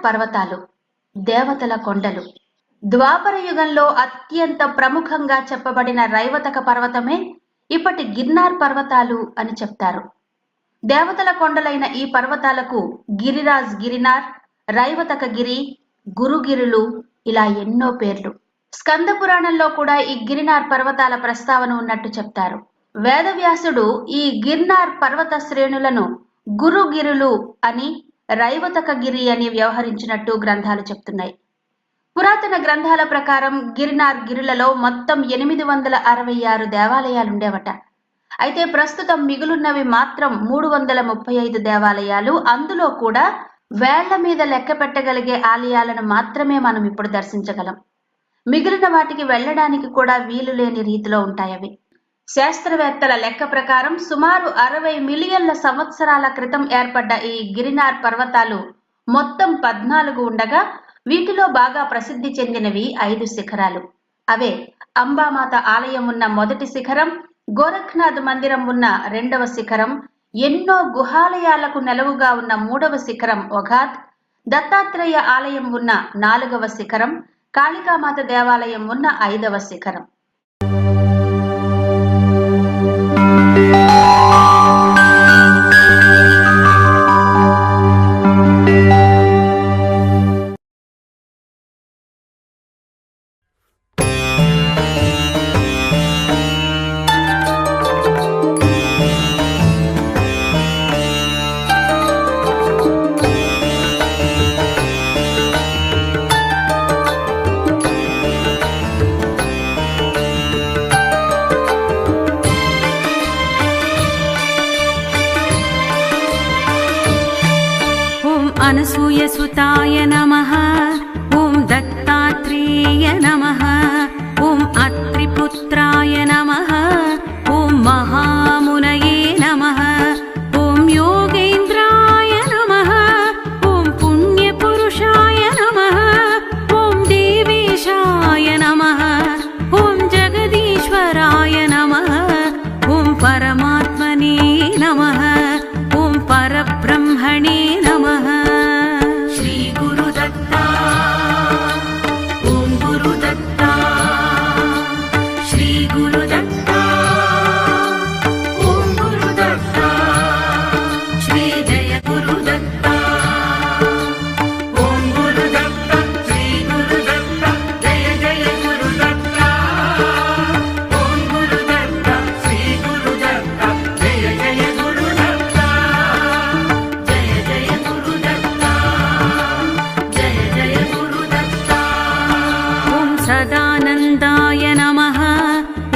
పర్వతాలు, దేవతల కొండలు. ద్వాపర యుగంలో అత్యంత ప్రముఖంగా చెప్పబడిన రైవతక పర్వతమే ఇప్పటి గిర్నార్ పర్వతాలు అని చెప్తారు. దేవతల కొండలైన ఈ పర్వతాలకు గిరిరాజ్ గిరినార్, రైవతక గిరి, గురుగిరులు ఇలా ఎన్నో పేర్లు. స్కంద పురాణంలో కూడా ఈ గిరినార్ పర్వతాల ప్రస్తావన ఉన్నట్టు చెప్తారు. వేదవ్యాసుడు ఈ గిర్నార్ పర్వత శ్రేణులను గురుగిరులు అని, రైవతక గిరి అని వ్యవహరించినట్టు గ్రంథాలు చెప్తున్నాయి. పురాతన గ్రంథాల ప్రకారం గిర్నార్ గిరులలో మొత్తం 866 దేవాలయాలుండేవట. అయితే ప్రస్తుతం మిగులున్నవి మాత్రం 335 దేవాలయాలు. అందులో కూడా వేళ్ల మీద లెక్క పెట్టగలిగే ఆలయాలను మాత్రమే మనం ఇప్పుడు దర్శించగలం. మిగిలిన వాటికి వెళ్లడానికి కూడా వీలు లేని రీతిలో ఉంటాయవి. శాస్త్రవేత్తల లెక్క ప్రకారం సుమారు 60 మిలియన్ల సంవత్సరాల క్రితం ఏర్పడ్డ ఈ గిరినార్ పర్వతాలు మొత్తం 14 ఉండగా వీటిలో బాగా ప్రసిద్ధి చెందినవి 5 శిఖరాలు. అవే అంబామాత ఆలయం ఉన్న మొదటి శిఖరం, గోరఖ్నాథ్ మందిరం ఉన్న 2వ శిఖరం, ఎన్నో గుహాలయాలకు నెలవుగా ఉన్న 3వ శిఖరం ఒఘాత్, దత్తాత్రేయ ఆలయం ఉన్న 4వ శిఖరం, కాళికామాత దేవాలయం ఉన్న 5వ శిఖరం. అనసూయసుతాయ నమః. ఓం దత్తాత్రేయ నమః. ఓం అత్రిపుత్రాయ నమః. ఓం మహామునయే నమః. ఓం యోగేంద్రాయ నమః. ఓం పుణ్యపురుషాయ నమః. ఓం దేవేశాయ నమః. ఓం జగదీశ్వరాయ నమః. ఓం పరమాత్మనే నమః. ఓం పరబ్రహ్మణే నమః. సదానందాయ నమః.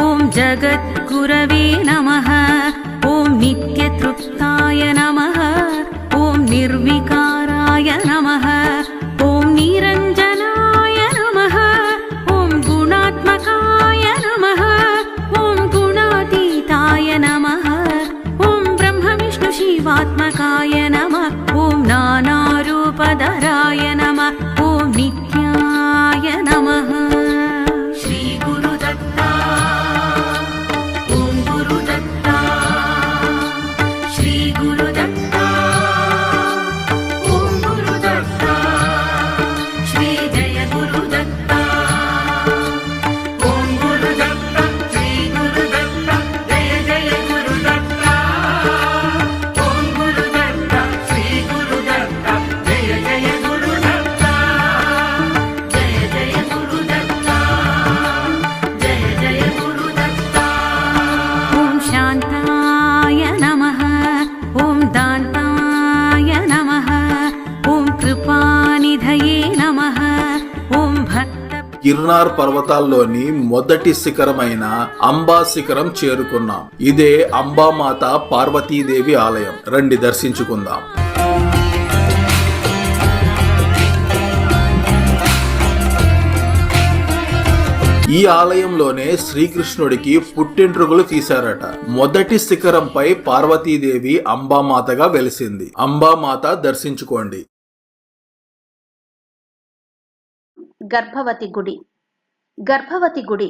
ఓం జగద్గురవే నమః. ఓం నిత్యతృప్తాయ నమః. ఓం నిర్వికారాయ నమః. ఓం నిరంజనాయ నమః. ఓం గుణాత్మకాయ నమః. ఓం గుణాతీతాయ నమః. ఓం బ్రహ్మ విష్ణు శివాత్మకాయ నమః. ఓం నానారూపధరాయ నమః. ఓం నిత్యాయ నమః. గిర్నార్ పర్వతాల్లోని మొదటి శిఖరమైన అంబా శిఖరం చేరుకున్నాం. ఇదే అంబామాత పార్వతీదేవి ఆలయం. రండి దర్శించుకుందాం. ఈ ఆలయంలోనే శ్రీకృష్ణుడికి పుట్టింట్రుకలు తీశారట. మొదటి శిఖరంపై పార్వతీదేవి అంబామాతగా వెలిసింది. అంబామాత దర్శించుకోండి. గర్భవతి గుడి. గర్భవతి గుడి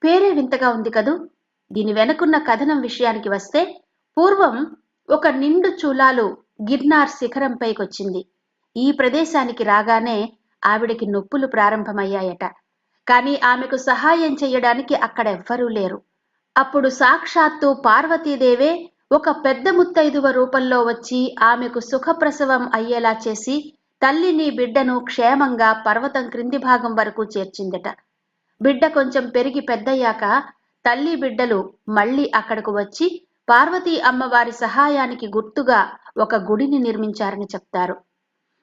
పేరే వింతగా ఉంది కదూ. దీని వెనుకున్న కథనం విషయానికి వస్తే, పూర్వం ఒక నిండు చూలాలు గిర్నార్ శిఖరంపైకొచ్చింది. ఈ ప్రదేశానికి రాగానే ఆవిడికి నొప్పులు ప్రారంభమయ్యాయట. కానీ ఆమెకు సహాయం చెయ్యడానికి అక్కడెవ్వరూ లేరు. అప్పుడు సాక్షాత్తు పార్వతీదేవే ఒక పెద్ద ముత్తైదువ రూపంలో వచ్చి ఆమెకు సుఖప్రసవం అయ్యేలా చేసి తల్లిని బిడ్డను క్షేమంగా పర్వతం క్రింది భాగం వరకు చేర్చిందట. బిడ్డ కొంచెం పెరిగి పెద్దయ్యాక తల్లి బిడ్డలు మళ్లీ అక్కడకు వచ్చి పార్వతీ అమ్మవారి సహాయానికి గుర్తుగా ఒక గుడిని నిర్మించారని చెప్తారు.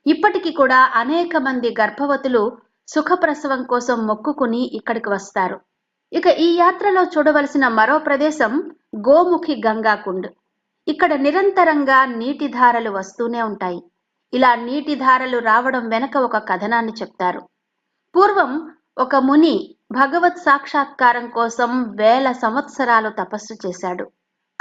ఇప్పటికి కూడా అనేక మంది గర్భవతులు సుఖప్రసవం కోసం మొక్కుకుని ఇక్కడికి వస్తారు. ఇక ఈ యాత్రలో చూడవలసిన మరో ప్రదేశం గోముఖి గంగాకుండ్. ఇక్కడ నిరంతరంగా నీటి ధారలు వస్తూనే ఉంటాయి. ఇలా నీటి ధారలు రావడం వెనక ఒక కథనాన్ని చెప్తారు. పూర్వం ఒక ముని భగవత్ సాక్షాత్కారం కోసం 1000 సంవత్సరాలు తపస్సు చేశాడు.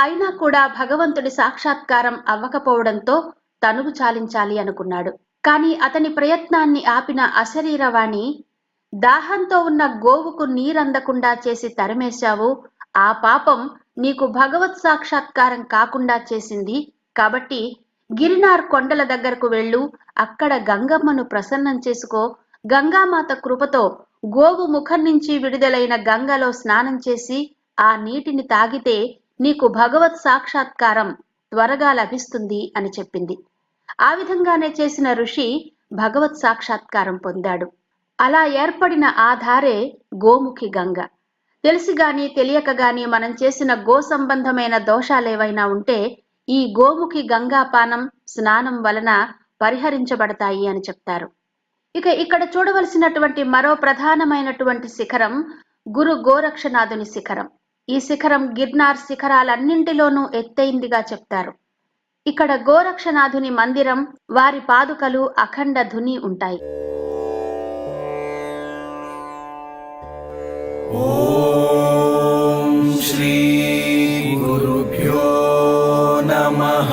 అయినా కూడా భగవంతుడి సాక్షాత్కారం అవ్వకపోవడంతో తనువు చాలించాలి అనుకున్నాడు. కానీ అతని ప్రయత్నాన్ని ఆపిన అశరీరవాణి, దాహంతో ఉన్న గోవుకు నీరందకుండా చేసి తరిమేశావు, ఆ పాపం నీకు భగవత్ సాక్షాత్కారం కాకుండా చేసింది. కాబట్టి గిరినార్ కొండల దగ్గరకు వెళ్ళు, అక్కడ గంగమ్మను ప్రసన్నం చేసుకో. గంగామాత కృపతో గోవు ముఖం నుంచి విడుదలైన గంగలో స్నానం చేసి ఆ నీటిని తాగితే నీకు భగవత్ సాక్షాత్కారం త్వరగా లభిస్తుంది అని చెప్పింది. ఆ విధంగానే చేసిన ఋషి భగవత్ సాక్షాత్కారం పొందాడు. అలా ఏర్పడిన ఆ ధారే గోముఖి గంగ. తెలిసిగాని తెలియకగాని మనం చేసిన గో సంబంధమైన దోషాలేవైనా ఉంటే ఈ గోముఖి గంగాపానం, స్నానం వలన పరిహరించబడతాయి అని చెప్తారు. ఇక ఇక్కడ చూడవలసినటువంటి మరో ప్రధానమైనటువంటి శిఖరం గురు గోరక్షనాథుని శిఖరం. ఈ శిఖరం గిర్నార్ శిఖరాలన్నింటిలోనూ ఎత్తైందిగా చెప్తారు. ఇక్కడ గోరక్షనాథుని మందిరం, వారి పాదుకలు అఖండ ధుని ఉంటాయి. ఓం శ్రీ గురుభ్యో నమః.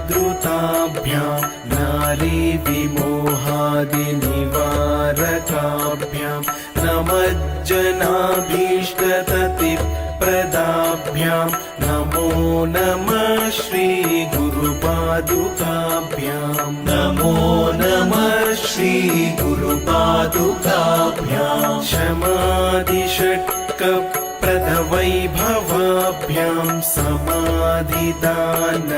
नालीकनिकाशपदाद्रुताभ्यां नारी विमोहादिनिवारकाभ्यां नमज्जनाभीष्टततिप्रदाभ्यां नमो नमः श्री गुरुपादुकाभ्यां. नमो नमः श्री गुरुपादुकाभ्यां. शमादिषट्क प्रदवैभवाभ्यां समाधिदान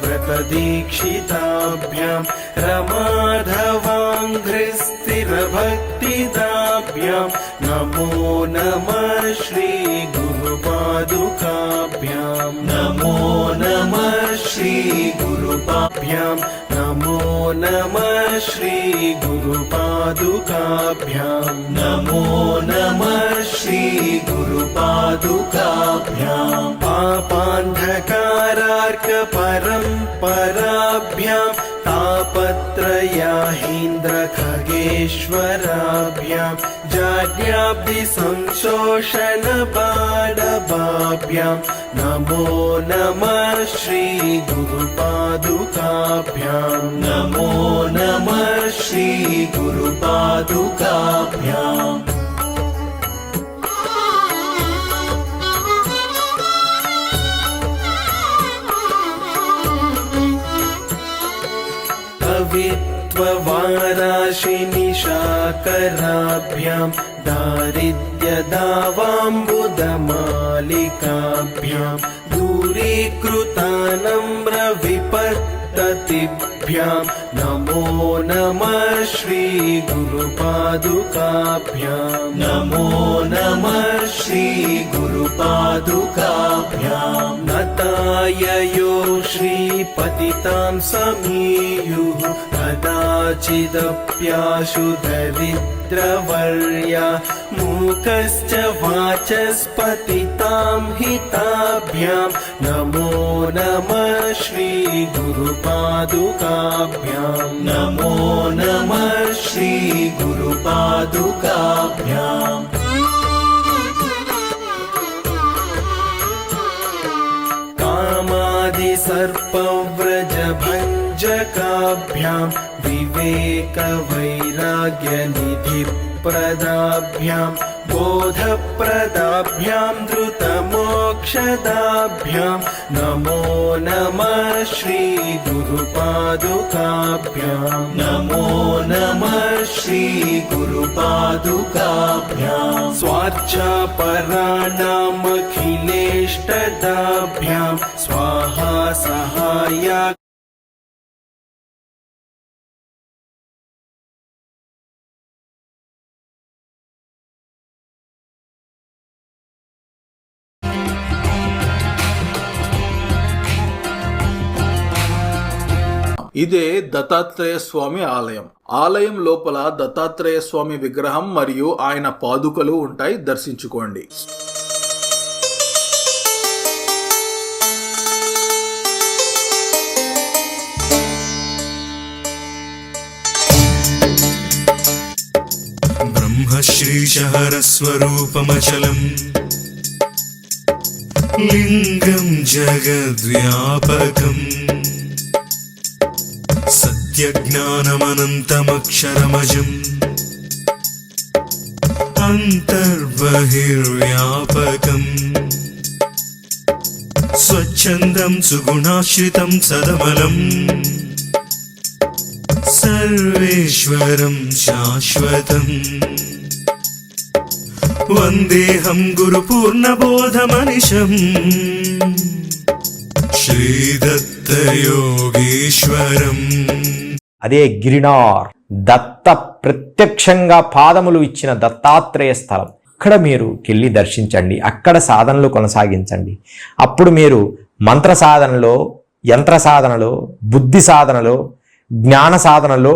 व्रतदीक्षिताभ्यां रमाधवाङ्घ्रिस्थिरभक्तिदाभ्यां नमो नमः श्री गुरुपादुकाभ्यां. नमो नमः श्री गुरुपाभ्यां. नमो नमः श्री गुरुपादुकाभ्यां. नमो नमः श्री गुरुपादुकाभ्यां. पापान्धकारार्क परम्पराभ्यां तापत्रयाहीन्द्र खगेश्वराभ्यां जाड्याब्धि संशोषण बाडभाभ्यां नमो नमः श्री गुरुपादुकाभ्यां. नमो नमः श्री गुरुपादुकाभ्यां. वाराशिनिशाकराभ्यां दारिद्र्यदावाम्बुदमालिकाभ्यां दूरीकृतानम्रविपत्ततिभ्यां नमो नमः श्री गुरुपादुकाभ्यां. नमो नमः श्री गुरुपादुकाभ्यां. नताययो श्रीपतितां समीयुः कदाचिदप्याशु दरिद्रवर्या मूकश्च वाचस्पतितां हिताभ्यां नमो नमः श्रीगुरुपादुकाभ्यां नमो नमः श्रीगुरुपादुकाभ्याम् कामादिसर्पव्रजभञ्जकाभ्यां विवेकवैराग्यनिधिप्रदाभ्यां बोधप्रदाभ्यां धृतमोक्षदाभ्यां नमो नमः श्रीगुरुपादुकाभ्यां नमो नमः श्रीगुरुपादुकाभ्यां स्वार्चापराणामखिलेष्टदाभ्यां स्वाहा सहाया ఇదే దత్తాత్రేయ స్వామి ఆలయం. ఆలయం లోపల దత్తాత్రేయ స్వామి విగ్రహం మరియు ఆయన పాదుకలు ఉంటాయి, దర్శించుకోండి. ब्रह्मश्रीशहरस्वरूपमचलम् लिङ्गं जगद्व्यापकम् सत्यज्ञानमनन्तमक्षरमजम् अन्तर्बहिर्व्यापकम् स्वच्छन्दं सुगुणाश्रितं सदमलम् सर्वेश्वरं शाश्वतम् वन्देऽहं गुरुपूर्णबोधमनिशम् శ్రీదత్తయోగీశ్వరం. అదే గిరినార్, దత్త ప్రత్యక్షంగా పాదములు ఇచ్చిన దత్తాత్రేయ స్థలం. అక్కడ మీరు వెళ్ళి దర్శించండి, అక్కడ సాధనలు కొనసాగించండి. అప్పుడు మీరు మంత్ర సాధనలో, యంత్ర సాధనలో, బుద్ధి సాధనలో, జ్ఞాన సాధనలో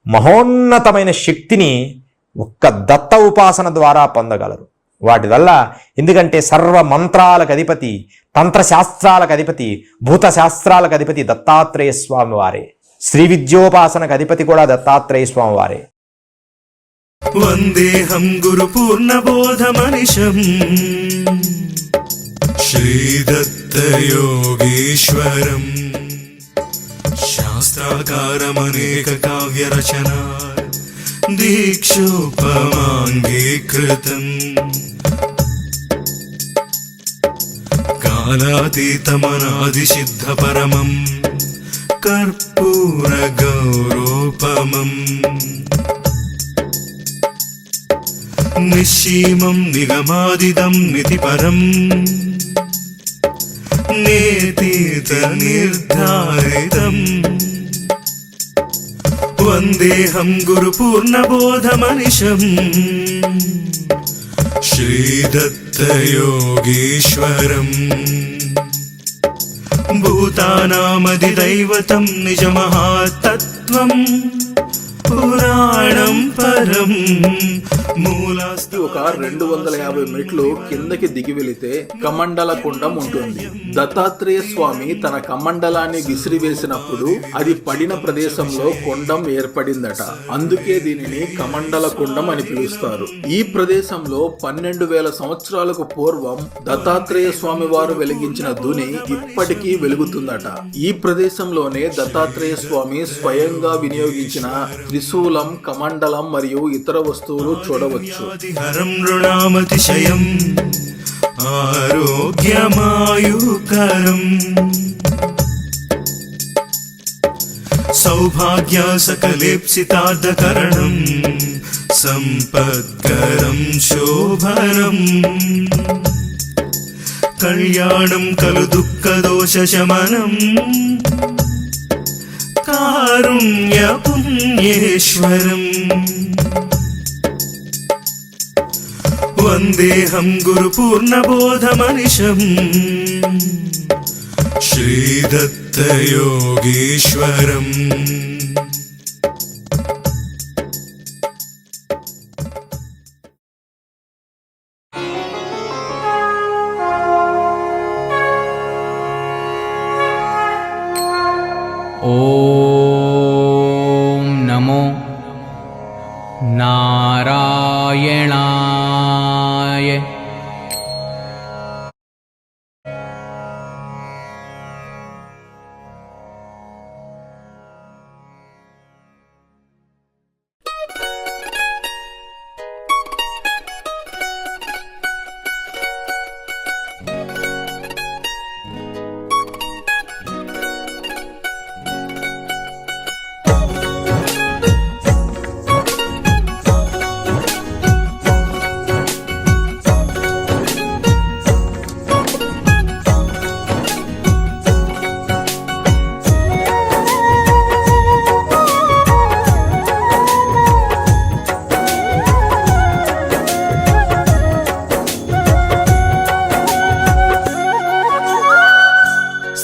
మహోన్నతమైన శక్తిని ఒక్క దత్త ఉపాసన ద్వారా పొందగలరు. వాటి వల్ల, ఎందుకంటే సర్వ మంత్రాలకు అధిపతి, తంత్రశాస్త్రాలకు అధిపతి, భూత శాస్త్రాలకు అధిపతి దత్తాత్రేయ స్వామి వారే. శ్రీ విద్యోపాసనకు అధిపతి కూడా దత్తాత్రేయ స్వామి వారే. వందేహం గురు పూర్ణబోధమనిశం శ్రీదత్తయోగీశ్వరం. శాస్త్రాకారమనేక కావ్యరచన దీక్షోపమాంగీకృతం. కాలాతీతమనాదిసిద్ధపరమం కర్పూర గౌరోపమం. నిశ్చీమం నిగమాదిదం నితిపరం నేతీత నిర్ధారితం. వందేహం గురు పూర్ణబోధమనిశం శ్రీదత్తయోగీశ్వరం. భూతానామధిదైవతం నిజమహాతత్వం పురాణం పరం మూలాస్తి. ఒక 250 మెట్లు కిందకి దిగి వెళితే కమండల కుండం ఉంటుంది. దత్తాత్రేయ స్వామి తన కమండలాన్ని విసిరివేసినప్పుడు అది పడిన ప్రదేశంలో కొండం ఏర్పడిందట. అందుకే దీనిని కమండల కుండం అని పిలుస్తారు. ఈ ప్రదేశంలో 12,000 సంవత్సరాలకు పూర్వం దత్తాత్రేయ స్వామి వారు వెలిగించిన ధుని ఇప్పటికీ వెలుగుతుందట. ఈ ప్రదేశంలోనే దత్తాత్రేయ స్వామి స్వయంగా వినియోగించిన త్రిశూలం, కమండలం మరియు ఇతర వస్తువులు చూడవచ్చు. హరం రుణామతిశయం ఆరోగ్యమాయుకరం. సౌభాగ్య సకలేప్సితార్థకరణం సంపత్కరం శోభరం. కళ్యాణం కలు దుఃఖదోషశమనం కారుణ్య పుణ్యేశ్వరం. వందేహం గురు పూర్ణబోధమనిశం శ్రీదత్తయోగీశ్వరం.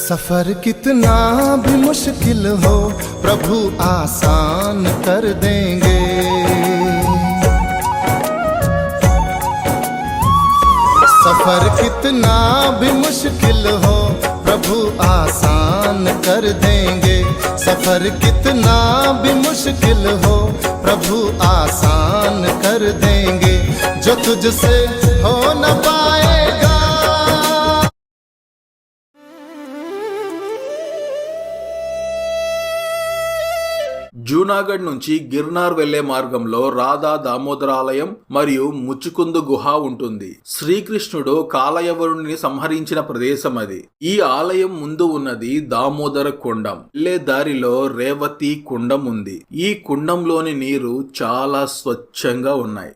सफर कितना भी मुश्किल हो प्रभु आसान कर देंगे। सफर कितना भी मुश्किल हो प्रभु आसान कर देंगे। सफर कितना भी मुश्किल हो प्रभु आसान कर देंगे। जो तुझसे हो न पाएगा। జూనాగఢ్ నుంచి గిర్నార్ వెళ్లే మార్గంలో రాధా దామోదరాలయం మరియు ముచ్చుకుందు గుహ ఉంటుంది. శ్రీకృష్ణుడు కాలయవరుణ్ణి సంహరించిన ప్రదేశం అది. ఈ ఆలయం ముందు ఉన్నది దామోదర కుండం. వెళ్లే దారిలో రేవతి కుండం ఉంది. ఈ కుండంలోని నీరు చాలా స్వచ్ఛంగా ఉన్నాయి.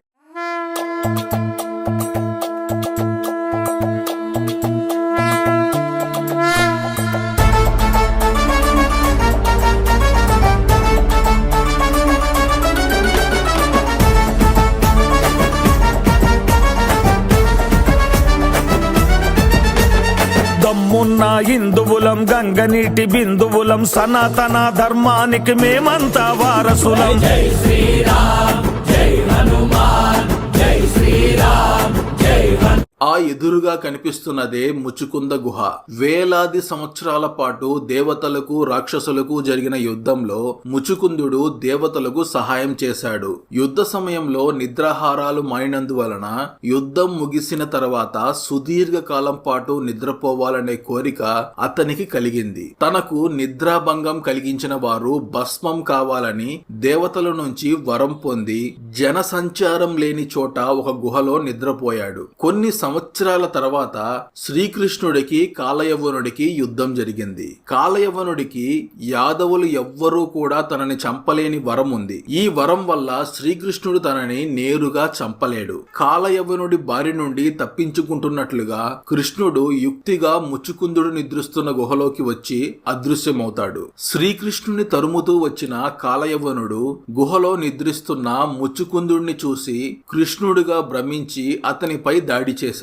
దమ్మున్న హిందువులం గంగ నీటి బిందువులం సనాతన ధర్మానికి మేమంతా వారసులం. జై శ్రీరామ్ జై హనుమాన్ జై శ్రీరామ్ జై హనుమాన్. ఆ ఎదురుగా కనిపిస్తున్నదే ముచుకుంద గుహ. వేలాది సంవత్సరాల పాటు దేవతలకు రాక్షసులకు జరిగిన యుద్ధంలో ముచుకుందుడు దేవతలకు సహాయం చేశాడు. యుద్ధ సమయంలో నిద్రాహారాలు మానినందువలన యుద్ధం ముగిసిన తర్వాత సుదీర్ఘ కాలం పాటు నిద్రపోవాలనే కోరిక అతనికి కలిగింది. తనకు నిద్రాభంగం కలిగించిన వారు భస్మం కావాలని దేవతల నుంచి వరం పొంది జనసంచారం లేని చోట ఒక గుహలో నిద్రపోయాడు. కొన్ని సంవత్సరాల తర్వాత శ్రీకృష్ణుడికి కాలయవ్వనుడికి యుద్ధం జరిగింది. కాలయవ్వనుడికి యాదవులు ఎవ్వరూ కూడా తనని చంపలేని వరం ఉంది. ఈ వరం వల్ల శ్రీకృష్ణుడు తనని నేరుగా చంపలేడు. కాలయవ్వనుడి బారి నుండి తప్పించుకుంటున్నట్లుగా కృష్ణుడు యుక్తిగా ముచ్చుకుందుడు నిద్రిస్తున్న గుహలోకి వచ్చి అదృశ్యమవుతాడు. శ్రీకృష్ణుని తరుముతూ వచ్చిన కాలయవ్వనుడు గుహలో నిద్రిస్తున్న ముచ్చుకుందుడిని చూసి కృష్ణుడిగా భ్రమించి అతనిపై దాడి చేశాడు.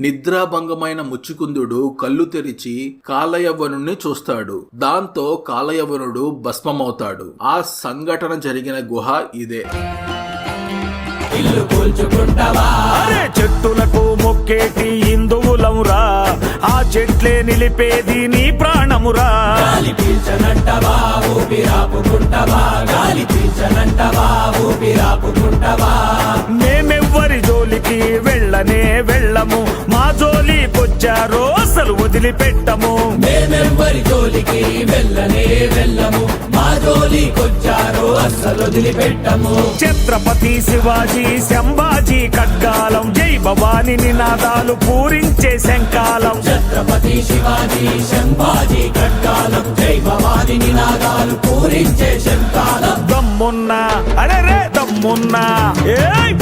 నిద్రాభంగమైన ముచ్చుకుందుడు కళ్ళు తెరిచి కాలయవ్వనుణ్ణి చూస్తాడు. దాంతో కాలయవ్వనుడు భస్మమవుతాడు. ఆ సంఘటన జరిగిన గుహ ఇదే. ఇల్లు కూల్చుకుంటావా అరే చెట్టులకు మొక్కేటి హిందువులమురా. ఆ చెట్లే నిలిపేది నీ ప్రాణమురా. గాలి పీల్చనంటవా ఊపిరాపుకుంటావా. గాలి పీల్చనంటవా ఊపిరాపుకుంటావా. మేమెవ్వరి జోలికి వెళ్ళనే వెళ్ళము. మా జోలికొచ్చారో అసలు వదిలిపెట్టము. మేమెవ్వరి జోలికి వెళ్ళనే వెళ్ళము. మా జోలికొచ్చారో అసలు వదిలిపెట్టము. ఛత్రపతి శివాజీ శంభాజీ ఖడ్గాలం జై భవాని నినాదాలు పూరించే శంకాలం. ఛత్రపతి శివాజీ శంభాజీ ఖడ్గాలం జై భవాని నినాదాలు పూరించే శంకాలం. దమ్మున్నా అరే దమ్మున్నా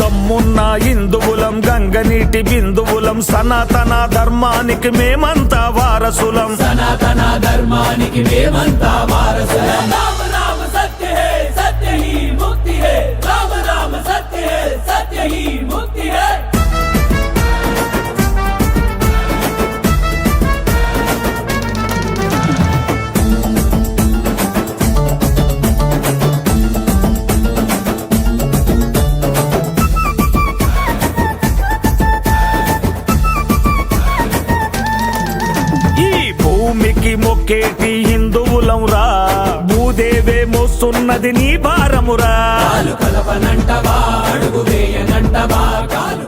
దమ్మున్నా హిందువులం గంగ నీటి బిందువులం సనాతన ధర్మానికి మేమంతా వారసులం. సనాతన ధర్మానికి మేమంతా వారసులం. రామ రామ సత్య హే సత్య హీ ముక్తి హే. రామ రామ సత్య హే సత్య హీ ముక్తి హే. మొక్కేటి హిందువులంరా. భూదేవే మోస్తున్నది నీ భారమురా. కాలు కలపనంటవా అడుగు వేయనంటవా. కాలు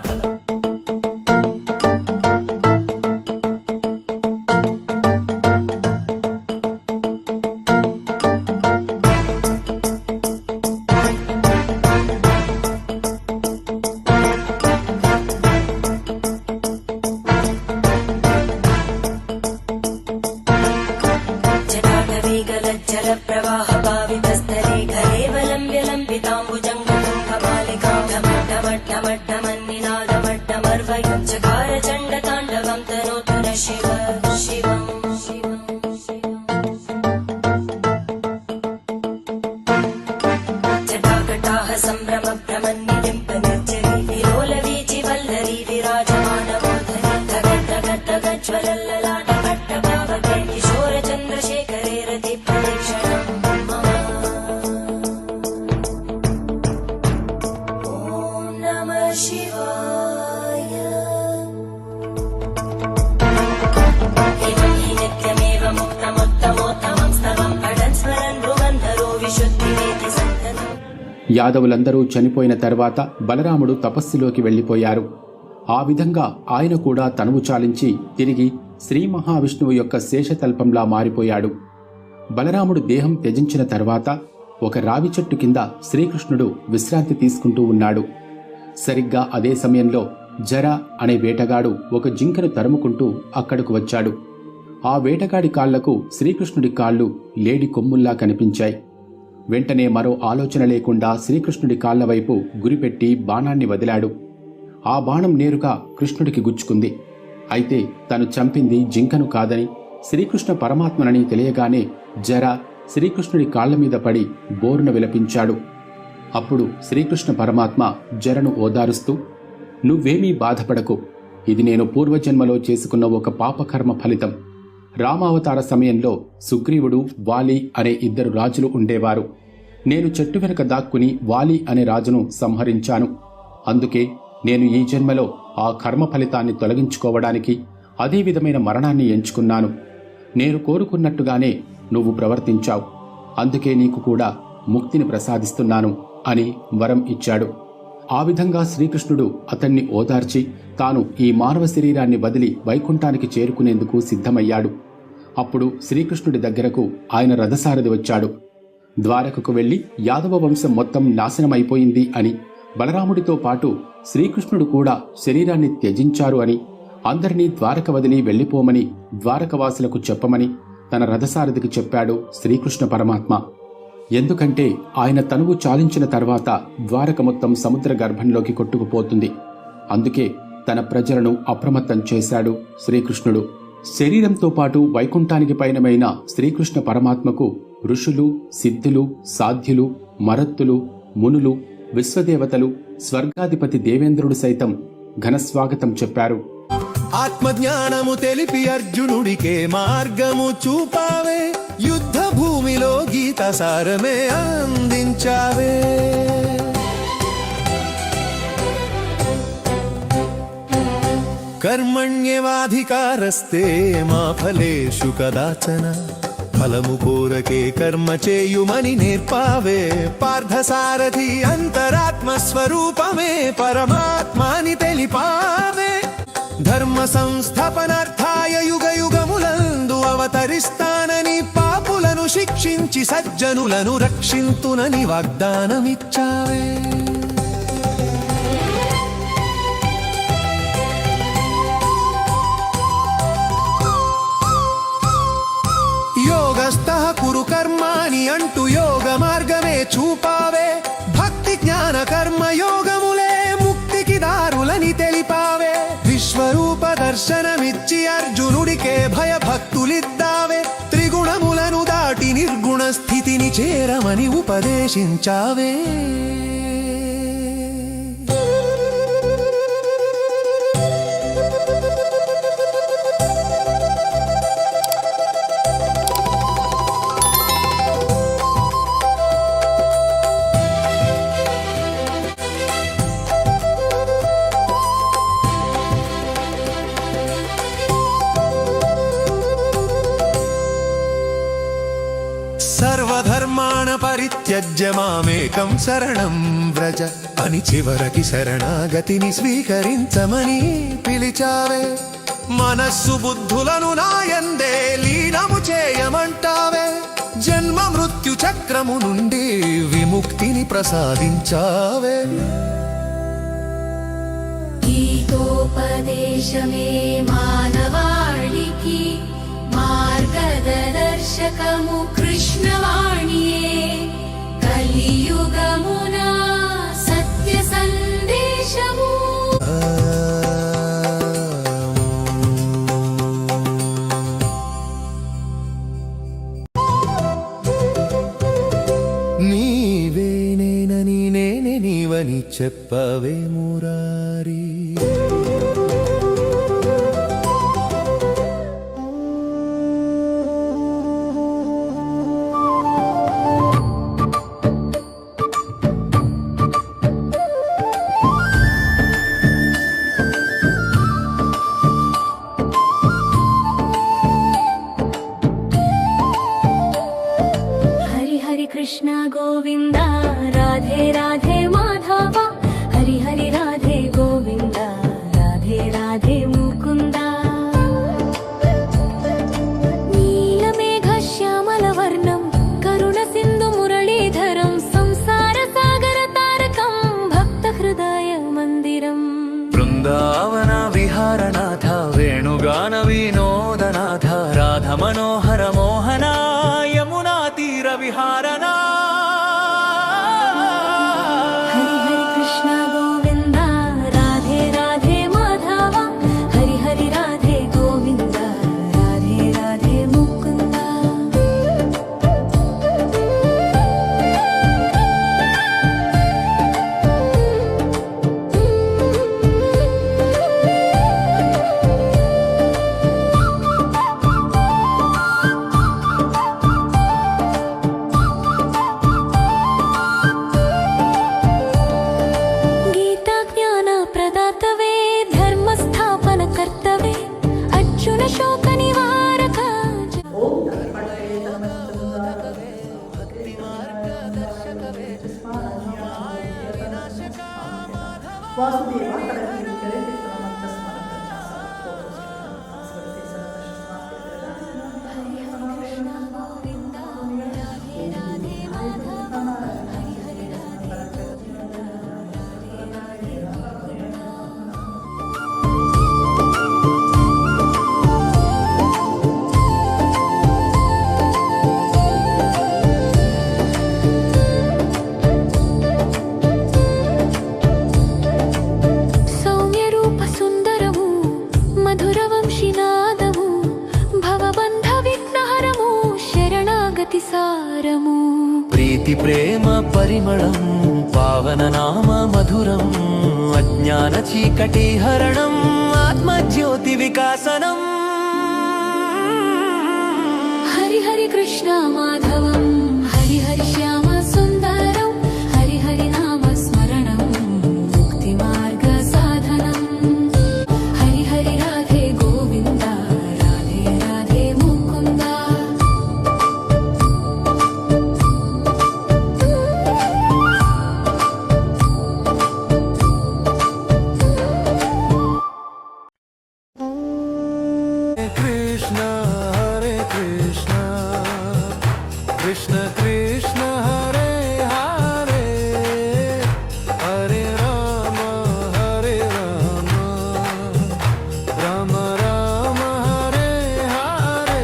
ప్రవాహ భావితస్థలే ఘరేవలంబ్య లంబితాంబుజంగతుంగమాలికాం ఢమడ్ఢమడ్ఢమన్నినాదమడ్డమర్వయం చకార చండ తాండవం తనోతు న శివ శివం శివం జటాకటాహ సంభ్రమ భ్రమన్నిలింప నిర్జరి విలోల వీచి వల్లరి విరాజమాన మోధరి ధగ ధగ ధగ జ్వలల్లలాట కట్ట భావకే కిశోర शिवाय इमं हि नित्यमेव मुक्तमुत्तमोत्तमं स्तवं पठन् स्मरन् भ्रुवन्धरो विशुद्धिमेति सन्ततम्. యాదవులందరూ చనిపోయిన తర్వాత బలరాముడు తపస్సులోకి వెళ్ళిపోయారు. ఆ విధంగా ఆయన కూడా తనువు చాలించి తిరిగి శ్రీ మహావిష్ణువు యొక్క శేషతల్పంలా మారిపోయాడు. బలరాముడు దేహం త్యజించిన తర్వాత ఒక రావి చెట్టు కింద శ్రీకృష్ణుడు విశ్రాంతి తీసుకుంటూ ఉన్నాడు. సరిగ్గా అదే సమయంలో జర అనే వేటగాడు ఒక జింకను తరుముకుంటూ అక్కడకు వచ్చాడు. ఆ వేటగాడి కాళ్లకు శ్రీకృష్ణుడి కాళ్ళు లేడి కొమ్ముల్లా కనిపించాయి. వెంటనే మరో ఆలోచన లేకుండా శ్రీకృష్ణుడి కాళ్ల వైపు గురిపెట్టి బాణాన్ని వదిలాడు. ఆ బాణం నేరుగా కృష్ణుడికి గుచ్చుకుంది. అయితే తను చంపింది జింకను కాదని శ్రీకృష్ణ పరమాత్మనని తెలియగానే జర శ్రీకృష్ణుడి కాళ్ల మీద పడి బోరున విలపించాడు. అప్పుడు శ్రీకృష్ణ పరమాత్మ జరను ఓదారుస్తూ, నువ్వేమీ బాధపడకు, ఇది నేను పూర్వజన్మలో చేసుకున్న ఒక పాపకర్మ ఫలితం. రామావతార సమయంలో సుగ్రీవుడు, వాలి అనే ఇద్దరు రాజులు ఉండేవారు. నేను చెట్టు వెనుక దాక్కుని వాలి అనే రాజును సంహరించాను. అందుకే నేను ఈ జన్మలో ఆ కర్మ ఫలితాన్ని తొలగించుకోవడానికి అదే విధమైన మరణాన్ని ఎంచుకున్నాను. నేను కోరుకున్నట్టుగానే నువ్వు ప్రవర్తించావు. అందుకే నీకు కూడా ముక్తిని ప్రసాదిస్తున్నాను అని వరం ఇచ్చాడు. ఆ విధంగా శ్రీకృష్ణుడు అతన్ని ఓదార్చి తాను ఈ మానవ శరీరాన్ని వదిలి వైకుంఠానికి చేరుకునేందుకు సిద్ధమయ్యాడు. అప్పుడు శ్రీకృష్ణుడి దగ్గరకు ఆయన రథసారథి వచ్చాడు. ద్వారకకు వెళ్లి యాదవ వంశం మొత్తం నాశనమైపోయింది అని, బలరాముడితో పాటు శ్రీకృష్ణుడు కూడా శరీరాన్ని త్యజించారు అని, అందరినీ ద్వారక వదిలి వెళ్లిపోమని ద్వారకవాసులకు చెప్పమని తన రథసారథికి చెప్పాడు శ్రీకృష్ణ పరమాత్మ. ఎందుకంటే ఆయన తనువు చాలించిన తర్వాత ద్వారక మొత్తం సముద్ర గర్భంలోకి కొట్టుకుపోతుంది. అందుకే తన ప్రజలను అప్రమత్తం చేశాడు శ్రీకృష్ణుడు. శరీరంతో పాటు వైకుంఠానికి పయనమైన శ్రీకృష్ణ పరమాత్మకు ఋషులు, సిద్ధులు, సాధ్యులు, మరత్తులు, మునులు, విశ్వదేవతలు, స్వర్గాధిపతి దేవేంద్రుడు సైతం ఘనస్వాగతం చెప్పారు. ఆత్మజ్ఞానము తెలిపి అర్జునుడికే మార్గము చూపావే, యుద్ధ భూమిలో గీత సారమే అందించావే. కర్మణ్యేవాధికారస్తే మా ఫలేషు కదాచన, ఫలము కోరకే కర్మ చేయుమని నేర్పావే. పార్థసారథి అంతరాత్మ స్వరూపమే పరమాత్మాని తెలిపావే. ధర్మ సంస్థాపనార్థాయ యుగ యుగములందు అవతరిస్తానని, పాపులను శిక్షించి సజ్జనులను రక్షింతునని వాగ్దానమిచ్చావే. యోగస్థః కురు కర్మాణి అంటూ యోగ మార్గమే చూపావే. భక్తి జ్ఞాన కర్మ యోగములే ముక్తికి దారులని తెలిపావే. విశ్వరూప దర్శనమిచ్చి అర్జునుడికే భయభక్తులిద్దావే. త్రిగుణములను దాటి నిర్గుణ స్థితిని చేరమని ఉపదేశించావే. సర్వధర్మాణ పరిత్యజ్య మామేకం శరణం వ్రజ అని చివరికి శరణాగతిని స్వీకరించమని పిలిచావే. మనస్సు బుద్ధులను నాయందే లీనము చేయమంటావే. జన్మ మృత్యు చక్రము నుండి విముక్తిని ప్రసాదించావే. గీతోపదేశమే మానవాళికి మార్గదర్శకము కృష్ణవాణియే. కలియుగమున సత్య సందేశము. నీవే నేనని నేనే నీవని చెప్పవే మురారి. బృందావన విహారనాథ వేణుగాన వినోదనాథ రాధ మనోహర మోహన యమునా తీర విహారనా హరి హరి కృష్ణ గోవింద రాధే రాధే మాధవ హరి హరి రాధే గోవింద రాధే రాధే ముకుంద గీతా జ్ఞాన ప్రదాతవే ధర్మ స్థాపన కర్తవే అర్జున శోక నివారక సౌమ్య రూప సుందరము మధుర వంశీనాదము భవబంధ విఘ్నహరము శరణాగతి సారము ప్రీతి ప్రేమ పరిమళం పావన నామ మధురం అజ్ఞాన చీకటి హరణం ఆత్మజ్యోతి వికాసనం హరి హరి కృష్ణ మాధవం హరి హరి శ్యామ సుందరం హరి హరి నామ స్మరణం ముక్తి మార్గ సాధనం హరి హరి రాధే గోవింద రాధే రాధే ముకుంద కృష్ణ హరే కృష్ణ కృష్ణ కృష్ణ హరే హరే హరే రామ హరే రామ రామ రామ హరే హరే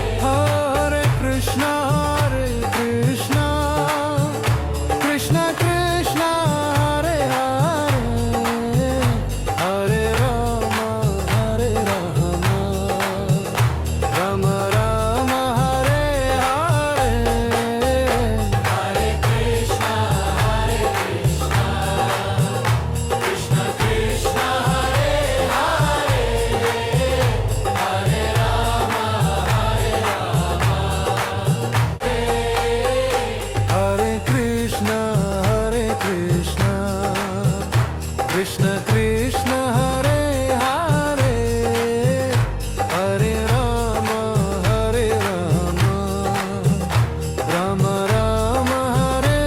హరే కృష్ణ హరే కృష్ణ కృష్ణ కృష్ణ హరే హరే హరే రామ హరే రామ రామ రామ హరే హరే హరే కృష్ణ హరే కృష్ణ కృష్ణ కృష్ణ హరే హరే హరే రామ హరే హరే కృష్ణ హరే కృష్ణ కృష్ణ కృష్ణ హరే హరే హరే రామ హరే రామ రామ రామ హరే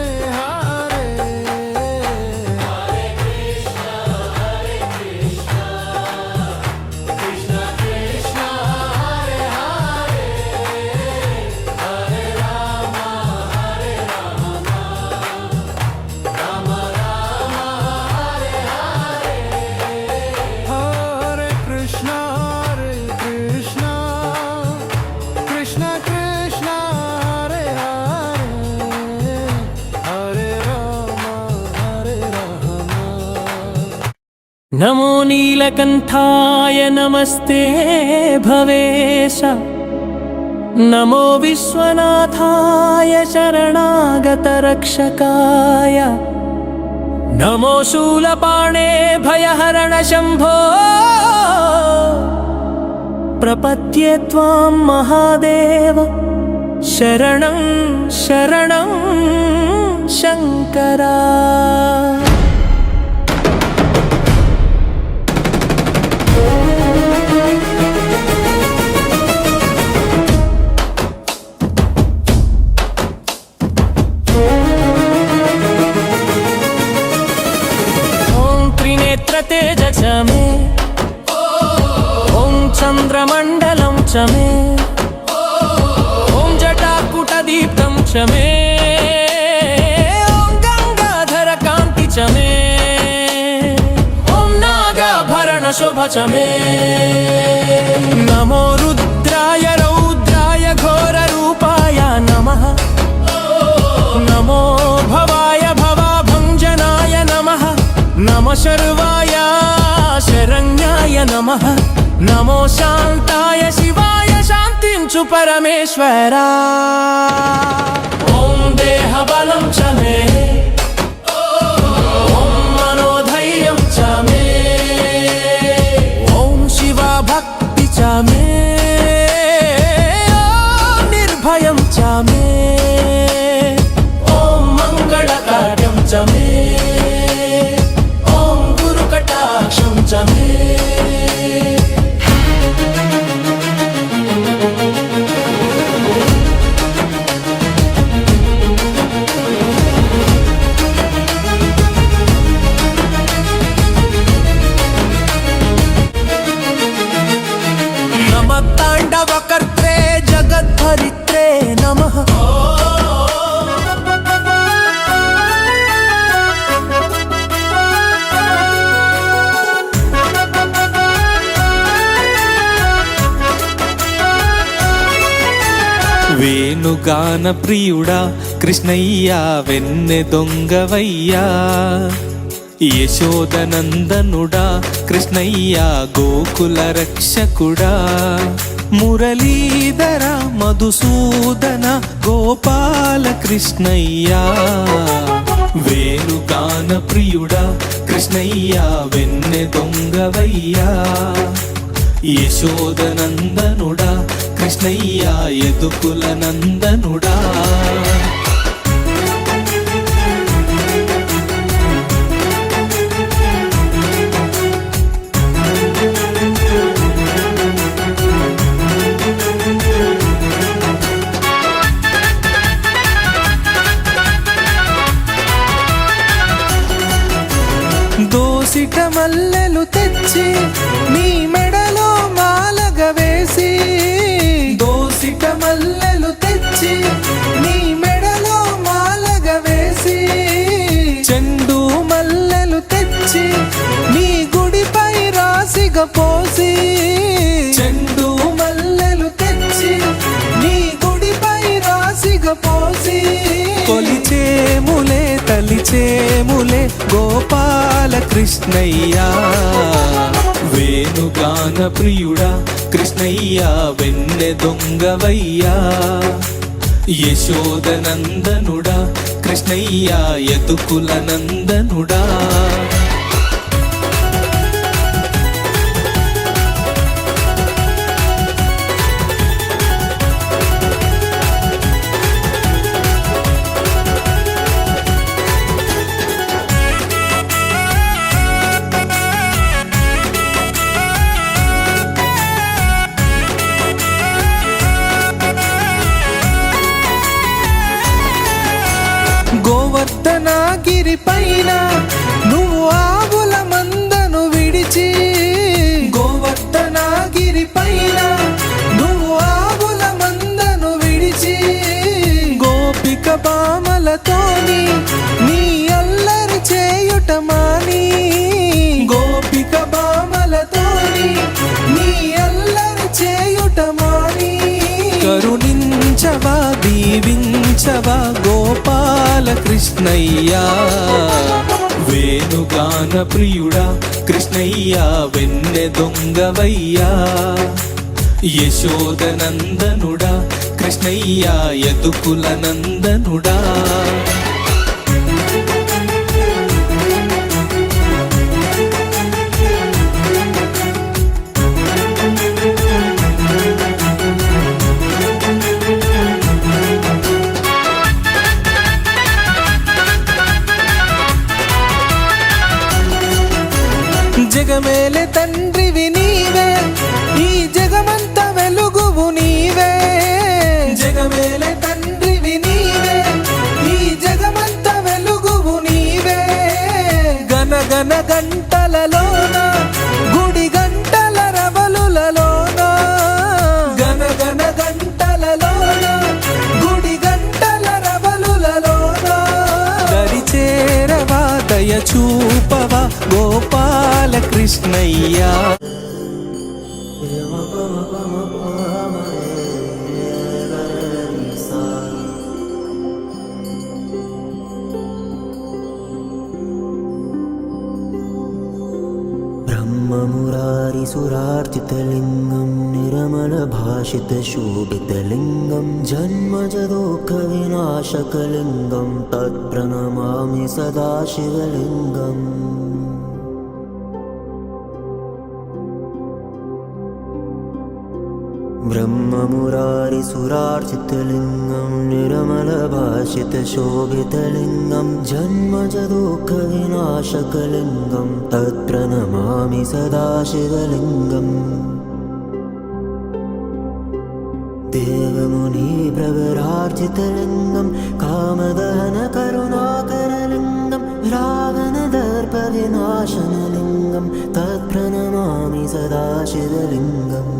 హరే కృష్ణ హరే కృష్ణ కృష్ణ కృష్ణ హరే హరే హరే రామ హరే రామ నమో నీలకంఠాయ నమస్తే భవేశ నమో విశ్వనాథాయ శరణాగత రక్షకాయ నమో శూలపాణే భయహరణ శంభో ప్రపద్యే త్వాం మహాదేవ శరణం శరణం శంకరా च मे ॐ चन्द्रमण्डलं च मे ॐ जटाकुटदीप्तं च मे ॐ गङ्गाधरकान्ति च मे ॐ नागाभरणशोभ च मे नमो रुद्राय रौद्राय घोररूपाय नमः नमो भवाय भवाभञ्जनाय नमः नमः शर्वाय शरण्याय नमः नमो शान्ताय शिवाय शान्तिं च परमेश्वरा ॐ देहबलं च मे ॐ मनोधैर्यं च मे ॐ शिवा भक्ति च मे ॐ निर्भयं च मे ॐ मङ्गलकार्यं च मे ॐ गुरुकटाक्षं च मे नमः ताण्डवकर्त्रे जगद्धरित्रे नमः వేణుగాన ప్రియుడా కృష్ణయ్యా వెన్నె దొంగవయ్యా యశోదనందనుడా కృష్ణయ్యా గోకుల రక్షకుడా మురళీధర మధుసూదన గోపాల కృష్ణయ్యా వేణుగాన ప్రియుడా కృష్ణయ్యా వెన్నె దొంగవయ్యా యశోదనందనుడా కృష్ణయ్యా యదుకుల నందనుడా దోసిట మల్లెలు తెచ్చి నీ మెడలో మాలగ వేసి దోసిట మల్లెలు తెచ్చి నీ మెడలో మాలగ వేసి చెండు మల్లెలు తెచ్చి నీ గుడిపై రాసిగ పోసి చెండు మల్లెలు తెచ్చి నీ గుడిపై రాసిగ పోసి కొలిచేములే తలిచేములే గోపాల కృష్ణయ్యా వేణుగాన ప్రియుడా కృష్ణయ్యా వెన్నె దొంగవయ్యా యశోదనందనుడా కృష్ణయ్యా యదుకుల నందనుడా గోవర్ధనగిరి పైన నువ్వు ఆవుల మందను విడిచి గోవర్ధనగిరి పైన నువ్వు ఆవుల మందను విడిచి గోపిక బామలతోని నీ అల్లరి చేయుట మాని గోపిక బామలతోని నీ అల్లరి చేయుట మాని కరుణించవా దీవించవా గోపాల కృష్ణయ్యా వేణుగాన ప్రియుడా కృష్ణయ్యా వెన్నె దొంగవయ్యా యశోదనందనుడా కృష్ణయ్యా యదుకుల నందనుడా జగమేలే తండ్రివి నీవే ఈ జగమంత వెలుగువు నీవే జగమేలే తండ్రివి నీవే ఈ జగమంత వెలుగువు నీవే గన గన గంటలలోన చూపవా గోపాల కృష్ణయ్యా. ब्रह्ममुरारिसुरार्चितलिङ्गं निर्मलभाषितशोभितलिङ्गं जन्मजदुःखविनाशकलिङ्गं तत्प्रणमामि सदा शिवलिङ्गम्. ब्रह्ममुरारिसुरार्चितलिङ्गं निर्मलभाषितशोभितलिङ्गं जन्मजदुःखविनाशकलिङ्गं तत्प्रणमामि सदा शिवलिङ्गम्. देवमुनिप्रवरार्चितलिङ्गं कामदहनकरुणाकरलिङ्गं रावणदर्पविनाशनलिङ्गं तत्प्रणमामि सदा शिवलिङ्गम्.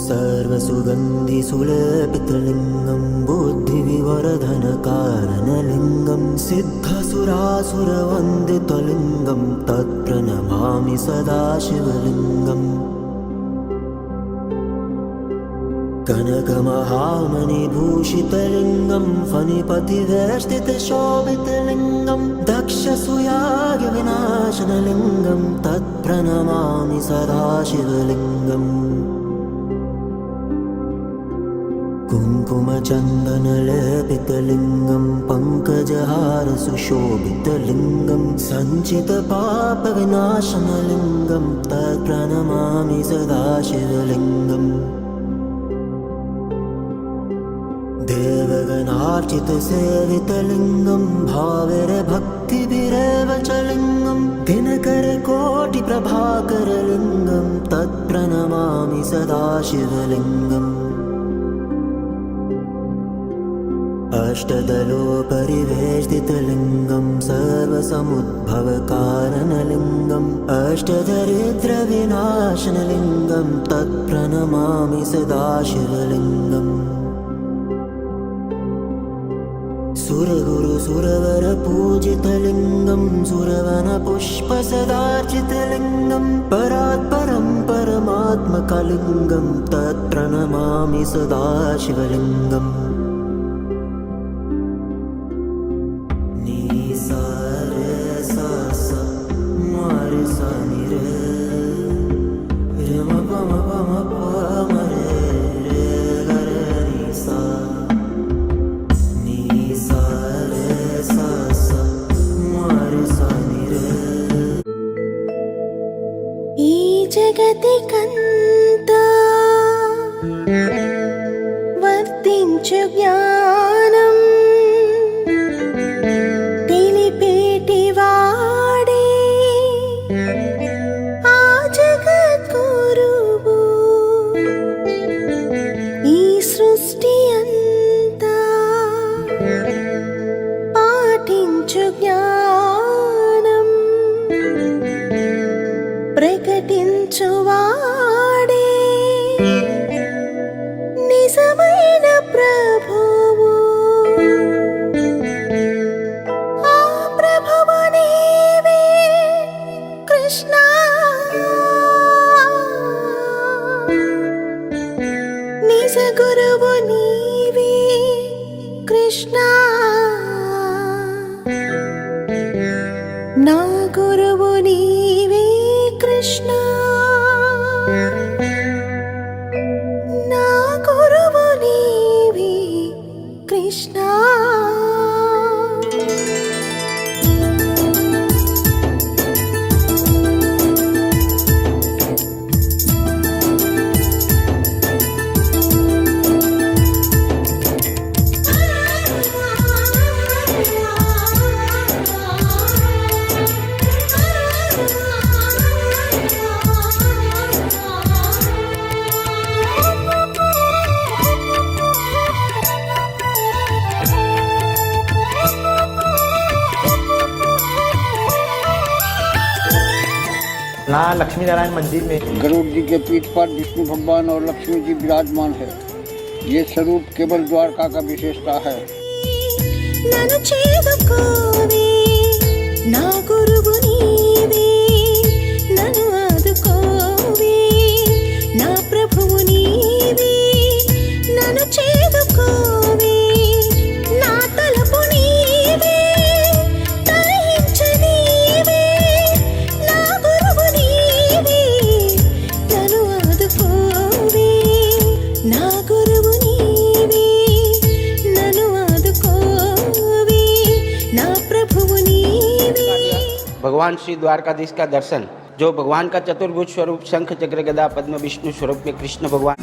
सर्वसुगन्धिसुलेपितलिङ्गं बुद्धिविवर्धनकारणलिङ्गं सिद्धसुरासुरवन्दितलिङ्गं तत्प्रणमामि सदा शिवलिङ्गम्. कनकमहामणिभूषितलिङ्गं फणिपतिवेष्टितशोभितलिङ्गं दक्षसुयागविनाशनलिङ्गं तत्प्रणमामि सदा शिवलिङ्गम्. कुङ्कुमचन्दनलेपितलिङ्गं पङ्कजहारसुशोभितलिङ्गं सञ्चितपापविनाशनलिङ्गं तत्प्रणमामि सदा शिवलिङ्गम्. देवगणार्चितसेवितलिङ्गं भावैर्भक्तिभिरेव च लिङ्गं दिनकरकोटिप्रभाकरलिङ्गं तत्प्रणमामि सदा शिवलिङ्गम्. अष्टदलोपरिवेष्टितलिङ्गं सर्वसमुद्भवकारणलिङ्गम् अष्टदरिद्रविनाशनलिङ्गं तत्प्रणमामि सदा शिवलिङ्गम्. सुरगुरुसुरवरपूजितलिङ्गं सुरवनपुष्पसदार्चितलिङ्गं परात्परं परमात्मकलिङ्गं तत्प्रणमामि सदा शिवलिङ्गम्. జగతికంతా వర్తించు జ్ఞానం తెలిపేటి వాడే ఆ జగద్గురువు. ఈ సృష్టి అంతా పాటించు జ్ఞానం ప్రకటించువాడే నిజమైన ప్రభువు. ఆ ప్రభువు నీవే కృష్ణ. నిజ గురువు నీవే కృష్ణ. నా గురువు నీవే కృష్ణ. నా గురువు నీవే కృష్ణ. यहाँ लक्ष्मी नारायण मंदिर में गरुड़ जी के पीठ पर विष्णु भगवान और लक्ष्मी जी विराजमान है। ये स्वरूप केवल द्वारका का विशेषता है। నన్ను చేదుకోవే నా గురువు నీవే నన్ను ఆదుకోవే నా ప్రభువు నీవే నన్ను చేదుకోవే నా తలపు నీవే తరహించ నీవే నా గురువు నీవే నన్ను ఆదుకోవే నా గురువు నీవే నన్ను ఆదుకోవే నా ప్రభువు నీవే. भगवान श्री द्वारकाधीश का दर्शन, जो भगवान का चतुर्भुज स्वरूप शंख चक्र गदा पद्म विष्णु स्वरूप में कृष्ण भगवान।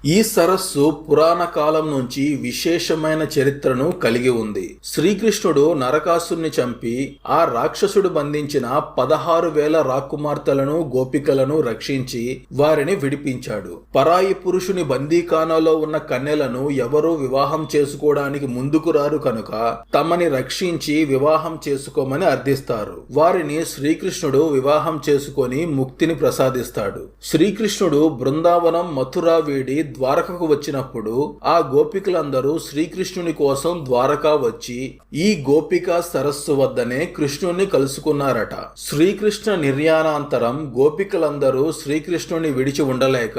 ఈ సరస్సు పురాణ కాలం నుంచి విశేషమైన చరిత్రను కలిగి ఉంది. శ్రీకృష్ణుడు నరకాసుని చంపి ఆ రాక్షసుడు బంధించిన 16,000 రాకుమార్తెలను గోపికలను రక్షించి వారిని విడిపించాడు. పరాయి పురుషుని బందీఖానాలో ఉన్న కన్యలను ఎవరూ వివాహం చేసుకోవడానికి ముందుకు రారు కనుక తమని రక్షించి వివాహం చేసుకోమని అర్థిస్తారు. వారిని శ్రీకృష్ణుడు వివాహం చేసుకొని ముక్తిని ప్రసాదిస్తాడు. శ్రీకృష్ణుడు బృందావనం మథురా వీడి ద్వారకకు వచ్చినప్పుడు ఆ గోపికలందరూ శ్రీకృష్ణుని కోసం ద్వారకా వచ్చి ఈ గోపిక సరస్సు వద్దనే కృష్ణుణ్ణి కలుసుకున్నారట. శ్రీకృష్ణ నిర్యాణాంతరం గోపికలందరూ శ్రీకృష్ణుని విడిచి ఉండలేక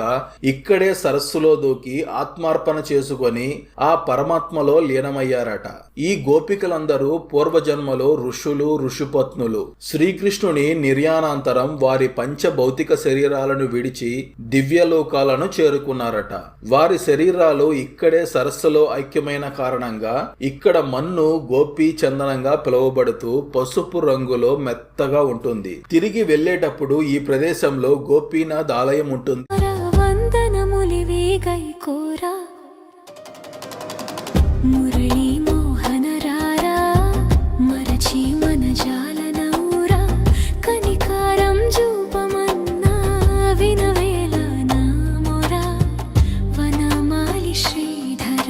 ఇక్కడే సరస్సులో దూకి ఆత్మార్పణ చేసుకొని ఆ పరమాత్మలో లీనమయ్యారట. ఈ గోపికలందరూ పూర్వజన్మలో ఋషులు ఋషిపత్నులు. శ్రీకృష్ణుని నిర్యాణాంతరం వారి పంచభౌతిక శరీరాలను విడిచి దివ్యలోకాలను చేరుకున్నారట. వారి శరీరాలు ఇక్కడే సరస్సులో ఐక్యమైన కారణంగా ఇక్కడ మన్ను గోపీ చందనంగా పిలువబడుతూ పసుపు రంగులో మెత్తగా ఉంటుంది. తిరిగి వెళ్లేటప్పుడు ఈ ప్రదేశంలో గోపీనాథ్ ఆలయం ఉంటుంది. వందనములివే గైకోరా మురళీ మోహన రారా మరచి మన జాలనౌరా కనికారం జూపమన్నా వినవేల నామోరా వనమాలి శ్రీధర.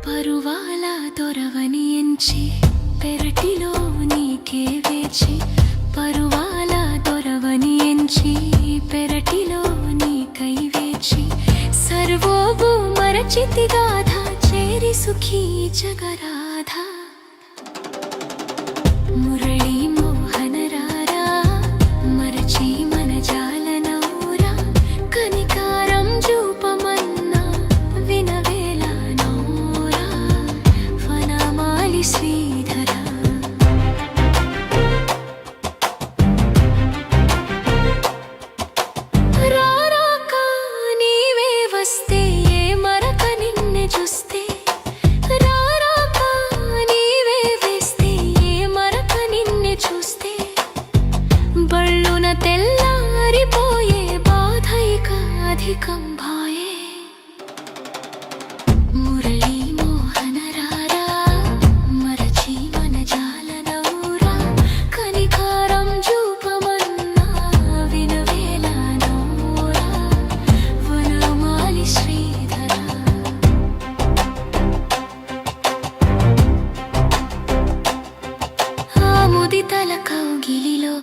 పరువాల దొరవని ఎంచి పెరటిలో నీకే వేచి పరువాల దొరవని ఎంచి పెరటిలో నీకై వేచి సర్వోభూ మరచితి గాథ చేరి సుఖీ జగరాధ. మురళీ మోహన రారా మరచి మన జాలనౌరా కనికారం జూపమన్నా వినవేల నౌరా వనమాలి శ్రీధర. రారాక నీవే వస్తే ఏ మరక నిన్నే చూస్తే రారాక నీవే వేస్తే ఏ మరక నిన్నే చూస్తే బళ్ళున తెల్లారిపోయే బాధ ఇక అధికం భాయే. మురళీ మోహన రారా మరచి మన జాలనౌరా కనికారం జూపమన్నా వినవేల నౌరా వనమాలి శ్రీధర. ఆ ముదితల కౌగిలిలో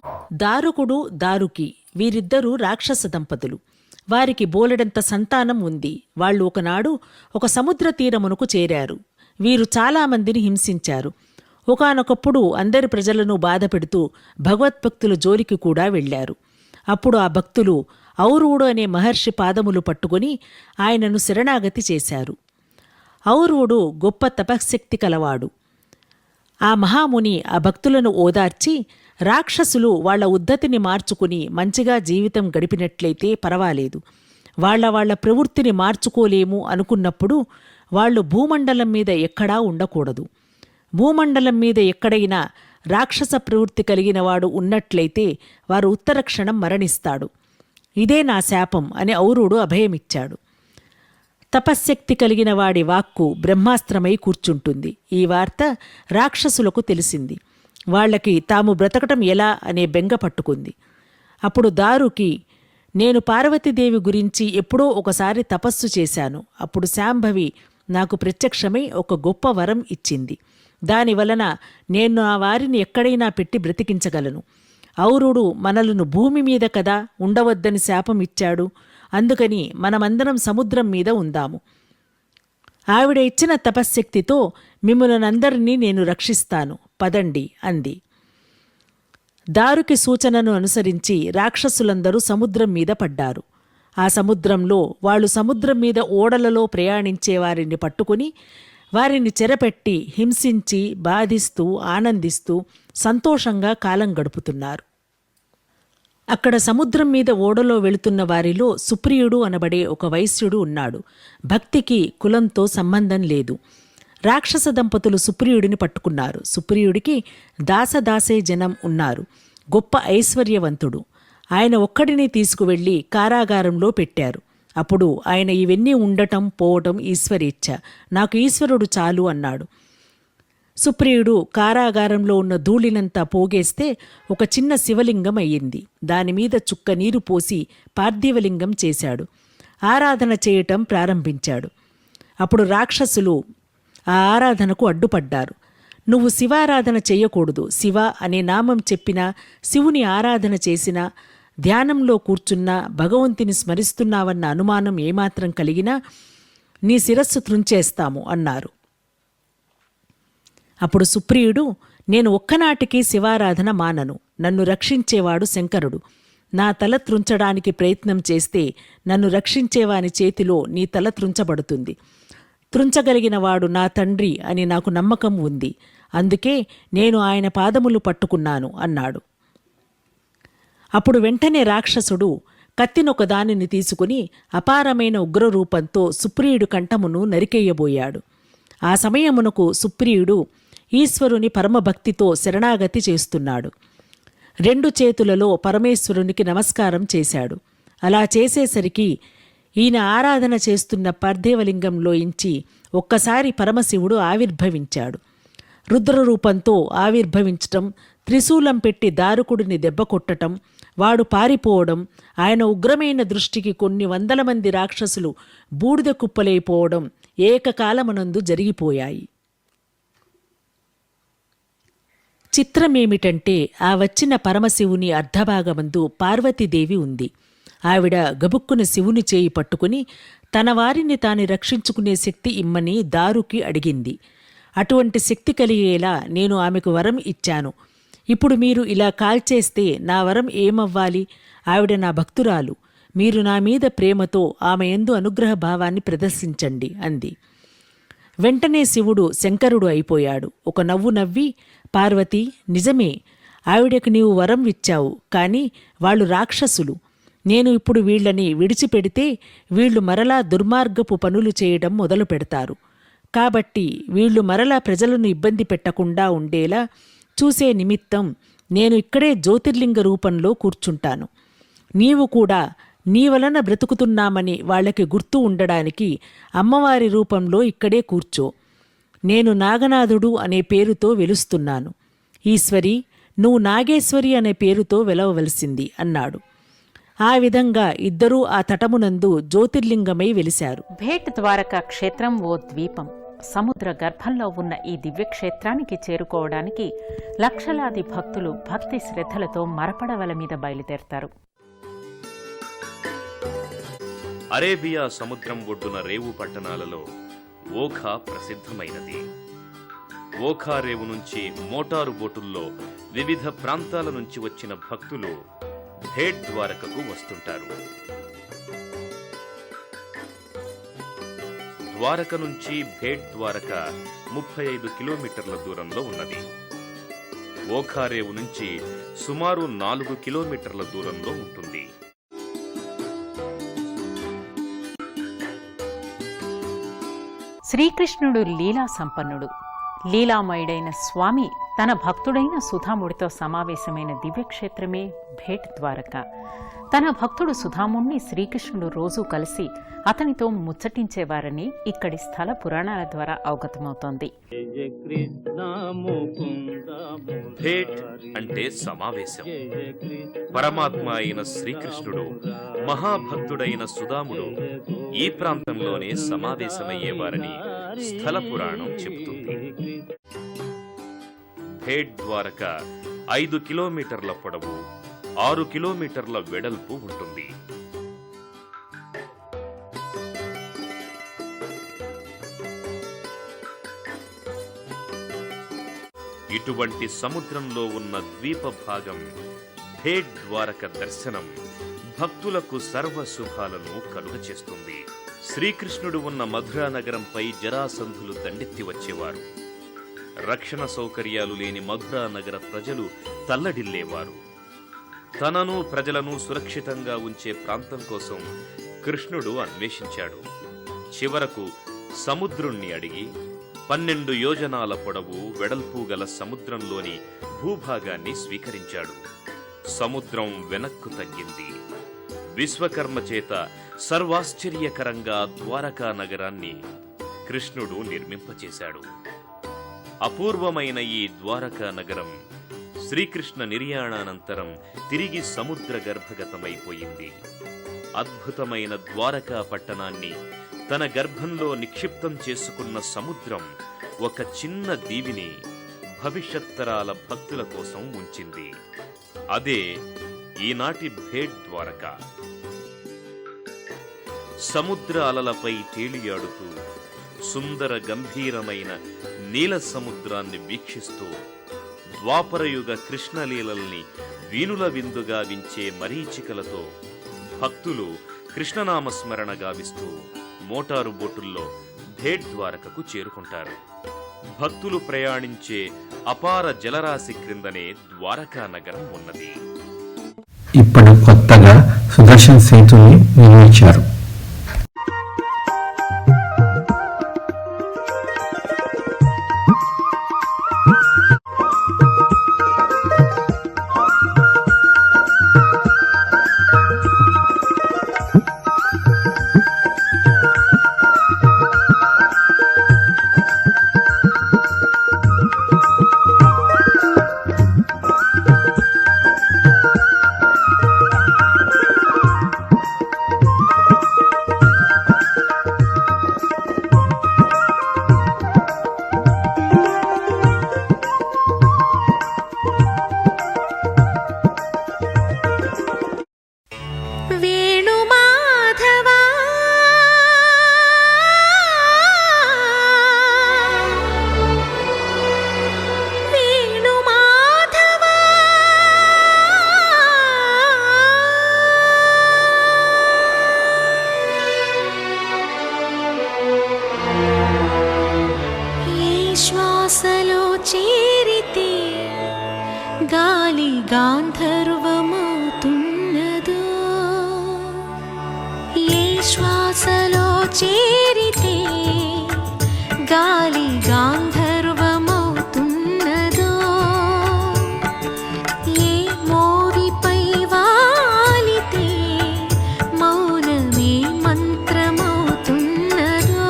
దారుకుడు దారుకి వీరిద్దరూ రాక్షస దంపతులు. వారికి బోలెడంత సంతానం ఉంది. వాళ్ళు ఒకనాడు ఒక సముద్ర తీరమునకు చేరారు. వీరు చాలామందిని హింసించారు. ఒకానొకప్పుడు అందరి ప్రజలను బాధపెడుతూ భగవద్భక్తుల జోలికి కూడా వెళ్లారు. అప్పుడు ఆ భక్తులు ఔరువుడు అనే మహర్షి పాదములు పట్టుకుని ఆయనను శరణాగతి చేశారు. ఔరువుడు గొప్ప తపశక్తి కలవాడు. ఆ మహాముని ఆ భక్తులను ఓదార్చి రాక్షసులు వాళ్ల ఉద్ధతిని మార్చుకుని మంచిగా జీవితం గడిపినట్లయితే పర్వాలేదు, వాళ్ల ప్రవృత్తిని మార్చుకోలేము అనుకున్నప్పుడు వాళ్ళు భూమండలం మీద ఎక్కడా ఉండకూడదు. భూమండలం మీద ఎక్కడైనా రాక్షస ప్రవృత్తి కలిగిన వాడు ఉన్నట్లయితే వారు ఉత్తరక్షణం మరణిస్తాడు. ఇదే నా శాపం అని ఔరుడు అభయమిచ్చాడు. తపశ్శక్తి కలిగిన వాడి వాక్కు బ్రహ్మాస్త్రమై కూర్చుంటుంది. ఈ వార్త రాక్షసులకు తెలిసింది. వాళ్ళకి తాము బ్రతకటం ఎలా అనే బెంగ పట్టుకుంది. అప్పుడు దారుకి, నేను పార్వతీదేవి గురించి ఎప్పుడో ఒకసారి తపస్సు చేశాను. అప్పుడు శాంభవి నాకు ప్రత్యక్షమై ఒక గొప్ప వరం ఇచ్చింది. దానివలన నేను ఆ వారిని ఎక్కడైనా పెట్టి బ్రతికించగలను. ఔరుడు మనలను భూమి మీద కదా ఉండవద్దని శాపం ఇచ్చాడు. అందుకని మనమందరం సముద్రం మీద ఉందాము. ఆవిడ ఇచ్చిన తపశ్శక్తితో మిమ్మల్నందరినీ నేను రక్షిస్తాను, పదండి అంది. దారుకి సూచనను అనుసరించి రాక్షసులందరూ సముద్రం మీద పడ్డారు. ఆ సముద్రంలో వాళ్ళు సముద్రం మీద ఓడలలో ప్రయాణించే వారిని పట్టుకుని వారిని చెరపెట్టి హింసించి బాధిస్తూ ఆనందిస్తూ సంతోషంగా కాలం గడుపుతున్నారు. అక్కడ సముద్రం మీద ఓడలో వెళుతున్న వారిలో సుప్రియుడు అనబడే ఒక వైశ్యుడు ఉన్నాడు. భక్తికి కులంతో సంబంధం లేదు. రాక్షస దంపతులు సుప్రియుడిని పట్టుకున్నారు. సుప్రియుడికి దాసదాసే జనం ఉన్నారు. గొప్ప ఐశ్వర్యవంతుడు. ఆయన ఒక్కడిని తీసుకువెళ్లి కారాగారంలో పెట్టారు. అప్పుడు ఆయన ఇవన్నీ ఉండటం పోవటం ఈశ్వరేచ్ఛ, నాకు ఈశ్వరుడు చాలు అన్నాడు. సుప్రియుడు కారాగారంలో ఉన్న ధూళినంతా పోగేస్తే ఒక చిన్న శివలింగం అయ్యింది. దానిమీద చుక్క నీరు పోసి పార్థివలింగం చేశాడు. ఆరాధన చేయటం ప్రారంభించాడు. అప్పుడు రాక్షసులు ఆ ఆరాధనకు అడ్డుపడ్డారు. నువ్వు శివారాధన చెయ్యకూడదు, శివ అనే నామం చెప్పినా, శివుని ఆరాధన చేసినా, ధ్యానంలో కూర్చున్నా భగవంతుని స్మరిస్తున్నావన్న అనుమానం ఏమాత్రం కలిగినా నీ శిరస్సు త్రుంచేస్తాము అన్నారు. అప్పుడు సుప్రియుడు, నేను ఒక్కనాటికి శివారాధన మానను. నన్ను రక్షించేవాడు శంకరుడు. నా తల త్రుంచడానికి ప్రయత్నం చేస్తే నన్ను రక్షించేవాని చేతిలో నీ తల త్రుంచబడుతుంది. త్రుంచగలిగినవాడు నా తండ్రి అని నాకు నమ్మకం ఉంది. అందుకే నేను ఆయన పాదములు పట్టుకున్నాను అన్నాడు. అప్పుడు వెంటనే రాక్షసుడు కత్తినొక దానిని తీసుకుని అపారమైన ఉగ్రరూపంతో సుప్రియుడు కంఠమును నరికెయ్యబోయాడు. ఆ సమయమునకు సుప్రియుడు ఈశ్వరుని పరమభక్తితో శరణాగతి చేస్తున్నాడు. 2 చేతులలో పరమేశ్వరునికి నమస్కారం చేశాడు. అలా చేసేసరికి ఈయన ఆరాధన చేస్తున్న పార్థివలింగంలోంచి ఒక్కసారి పరమశివుడు ఆవిర్భవించాడు. రుద్రరూపంతో ఆవిర్భవించటం, త్రిశూలం పెట్టి దారుకుడిని దెబ్బకొట్టటం, వాడు పారిపోవడం, ఆయన ఉగ్రమైన దృష్టికి కొన్ని వందల మంది రాక్షసులు బూడిద కుప్పలైపోవడం ఏకకాలమనందు జరిగిపోయాయి. చిత్రమేమిటంటే ఆ వచ్చిన పరమశివుని అర్ధభాగమందు పార్వతీదేవి ఉంది. ఆవిడ గబుక్కున శివుని చేయి పట్టుకుని తన వారిని తాను రక్షించుకునే శక్తి ఇమ్మని దారుకి అడిగింది. అటువంటి శక్తి కలిగేలా నేను ఆమెకు వరం ఇచ్చాను. ఇప్పుడు మీరు ఇలా కాల్చేస్తే నా వరం ఏమవ్వాలి? ఆవిడ నా భక్తురాలు. మీరు నా మీద ప్రేమతో ఆమె యందు అనుగ్రహ భావాన్ని ప్రదర్శించండి అంది. వెంటనే శివుడు శంకరుడు అయిపోయాడు. ఒక నవ్వు నవ్వి, పార్వతి, నిజమే, ఆవిడకు నీవు వరం ఇచ్చావు. కానీ వాళ్ళు రాక్షసులు. నేను ఇప్పుడు వీళ్ళని విడిచిపెడితే వీళ్ళు మరలా దుర్మార్గపు పనులు చేయడం మొదలు పెడతారు. కాబట్టి వీళ్ళు మరలా ప్రజలను ఇబ్బంది పెట్టకుండా ఉండేలా చూసే నిమిత్తం నేను ఇక్కడే జ్యోతిర్లింగ రూపంలో కూర్చుంటాను. నీవు కూడా నీ వలన బ్రతుకుతున్నామని వాళ్ళకి గుర్తు ఉండడానికి అమ్మవారి రూపంలో ఇక్కడే కూర్చో. నేను నాగనాథుడు అనే పేరుతో వెలుస్తున్నాను. ఈశ్వరి, నువ్వు నాగేశ్వరి అనే పేరుతో వెలవవలసింది అన్నాడు. ఆ విధంగా ఇద్దరూ ఆ తటమునందు జ్యోతిర్లింగమై వెలిశారు. భేట్ ద్వారకా క్షేత్రం ఓ ద్వీపం. సముద్ర గర్భంలో ఉన్న ఈ దివ్యక్షేత్రానికి చేరుకోవడానికి లక్షలాది భక్తులు భక్తి శ్రద్ధలతో మరపడవల మీద బయలుదేరతారు. అరేబియా సముద్రం ఒడ్డున రేవు పట్టణాలలో ఓఖా ప్రసిద్ధమైనది. ఓఖా రేవు నుంచి మోటారు బోటుల్లో వివిధ ప్రాంతాల నుంచి వచ్చిన భక్తులు భేట్ ద్వారకకు వస్తుంటారు. ద్వారక నుంచి భేట్ ద్వారక 35 కిలోమీటర్ల దూరంలో ఉన్నది. ఓఖా రేవు నుంచి సుమారు 4 కిలోమీటర్ల దూరంలో ఉంటుంది. శ్రీకృష్ణుడు లీలా సంపన్నుడు. లీలామయుడైన స్వామి తన భక్తుడైన సుధాముడితో సమావేశమైన దివ్యక్షేత్రమే భేట్ ద్వారక. తన భక్తుడు సుధాముణ్ణి శ్రీకృష్ణుడు రోజూ కలిసి అతనితో ముచ్చటించేవారని ఇక్కడి స్థల పురాణాల ద్వారా అవగతమవుతోంది. భేట్ అంటే సమావేశం. పరమాత్మ అయిన శ్రీకృష్ణుడు మహాభక్తుడైన సుధాముడు ఈ ప్రాంతంలోనే సమావేశమయ్యేవారని స్థల పురాణం చెబుతుంది. భేట్ ద్వారక 5 కిలోమీటర్ల పొడవు, 6 కిలోమీటర్ల వెడల్పు ఉంటుంది. ఇటువంటి సముద్రంలో ఉన్న ద్వీప భాగం భేట్ ద్వారక దర్శనం భక్తులకు సర్వ శుభాలను కలుగచేస్తుంది. శ్రీకృష్ణుడు ఉన్న మధురా నగరంపై జరాసంధులు దండెత్తి వచ్చేవారు. రక్షణ సౌకర్యాలు లేని మధురా నగర ప్రజలు తల్లడిల్లేవారు. తనను ప్రజలను సురక్షితంగా ఉంచే ప్రాంతం కోసం కృష్ణుడు అన్వేషించాడు. చివరకు సముద్రుణ్ణి అడిగి 12 యోజనాల పొడవు, వెడల్పు గల సముద్రంలోని భూభాగాన్ని స్వీకరించాడు. సముద్రం వెనక్కు తగ్గింది. విశ్వకర్మ చేత సర్వాశ్చర్యకరంగా ద్వారకా నగరాన్ని కృష్ణుడు నిర్మింపచేశాడు. అపూర్వమైన ఈ ద్వారకా నగరం శ్రీకృష్ణ నిర్యాణానంతరం తిరిగి సముద్ర గర్భగతమైపోయింది. అద్భుతమైన ద్వారకా పట్టణాన్ని తన గర్భంలో నిక్షిప్తం చేసుకున్న సముద్రం ఒక చిన్న దీవిని భవిష్యత్తరాల భక్తుల కోసం ఉంచింది. అదే ఈనాటి భేట్ ద్వారక. సముద్ర అలలపై తేలియాడుతూ సుందర గంభీరమైన నీల సముద్రాన్ని వీక్షిస్తూ ద్వాపరయుగ కృష్ణలీలల్ని వీనుల విందుగా వించే మరీచికలతో భక్తులు కృష్ణనామస్మరణ గావిస్తూ మోటారు బోటుల్లో భేట్ ద్వారకకు చేరుకుంటారు. భక్తులు ప్రయాణించే అపార జలరాశి క్రిందనే ద్వారకా నగరం ఉన్నది. ఇప్పుడు కొత్తగా సుదర్శన్ సేతుని నిర్మించారు. గాలి గాంధర్వమవుతున్నదో, ఏ శ్వాసలో చేరితే గాలి గాంధర్వమవుతున్నదో, ఏ మోవిపై వాలితే మౌనమే మంత్రమవుతున్నదో,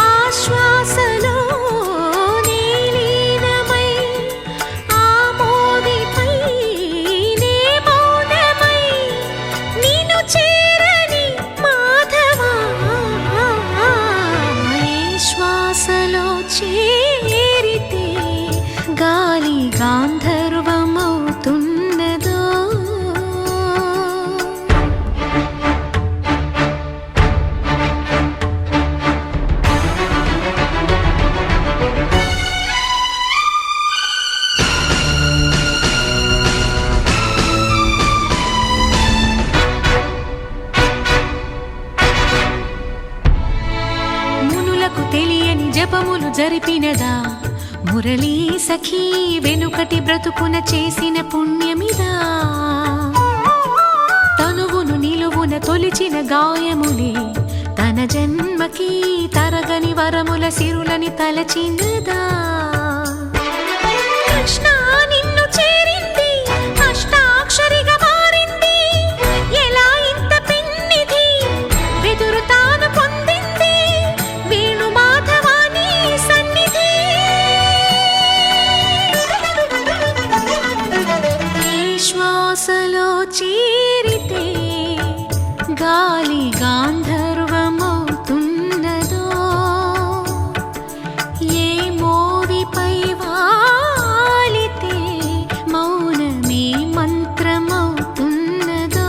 ఆ శ్వాసలో చేరితే గాలి గాంధర్వమవుతున్నదో. మునులకు తెలియని జపములు జరిపినదా, మురళీ సఖీ వెనుకటి బ్రతుకున చేసిన పుణ్యమిదా, తనువును నిలువున తొలిచిన గాయములే తన జన్మకి తరగ తరగని వరముల సిరులని తలచినదా కృష్ణ నిన్ను చేరింది అష్టాక్షరిగా మారింది ఎలా ఇంత పిన్నిధి వెదురు తాను పొందింది వేణు మాధవాని సన్నిధి ఈ శ్వాసలో చేరితే గాలి గాంధర్వమవుతున్నదో ఏ మోవిపై వాలితే మౌనమే మంత్రమవుతున్నదో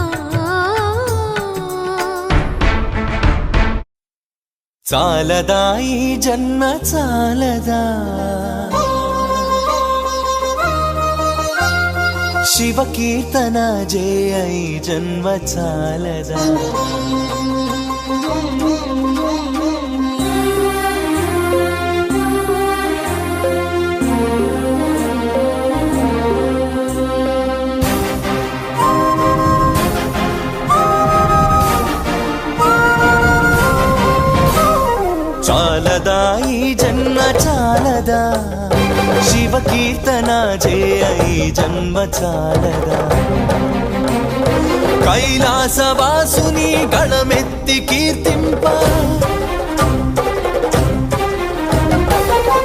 చాలదా ఈ జన్మ చాలదా శివ కీర్తన జయ ఈ జన్మ చాలదా చాలదా ఈ జన్మ చాలదా శివ కీర్తన జయ ఈ జన్మ చాలదా కైలాసవాసుని గళమెత్తి కీర్తింప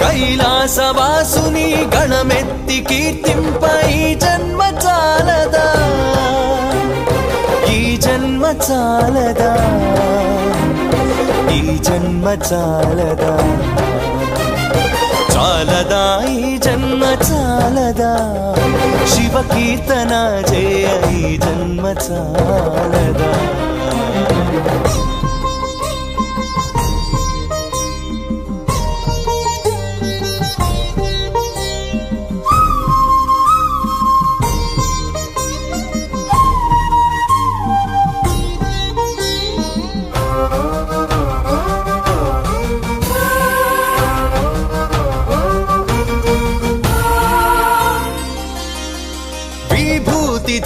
కైలాసవాసుని గళమెత్తి కీర్తింప ఈ జన్మ చాలదా ఈ జన్మ చాలదా ఈ జన్మ చాలదా చాలదా ఈ జన్మ చాలదా శివ కీర్తన జయ ఈ జన్మ చాలదా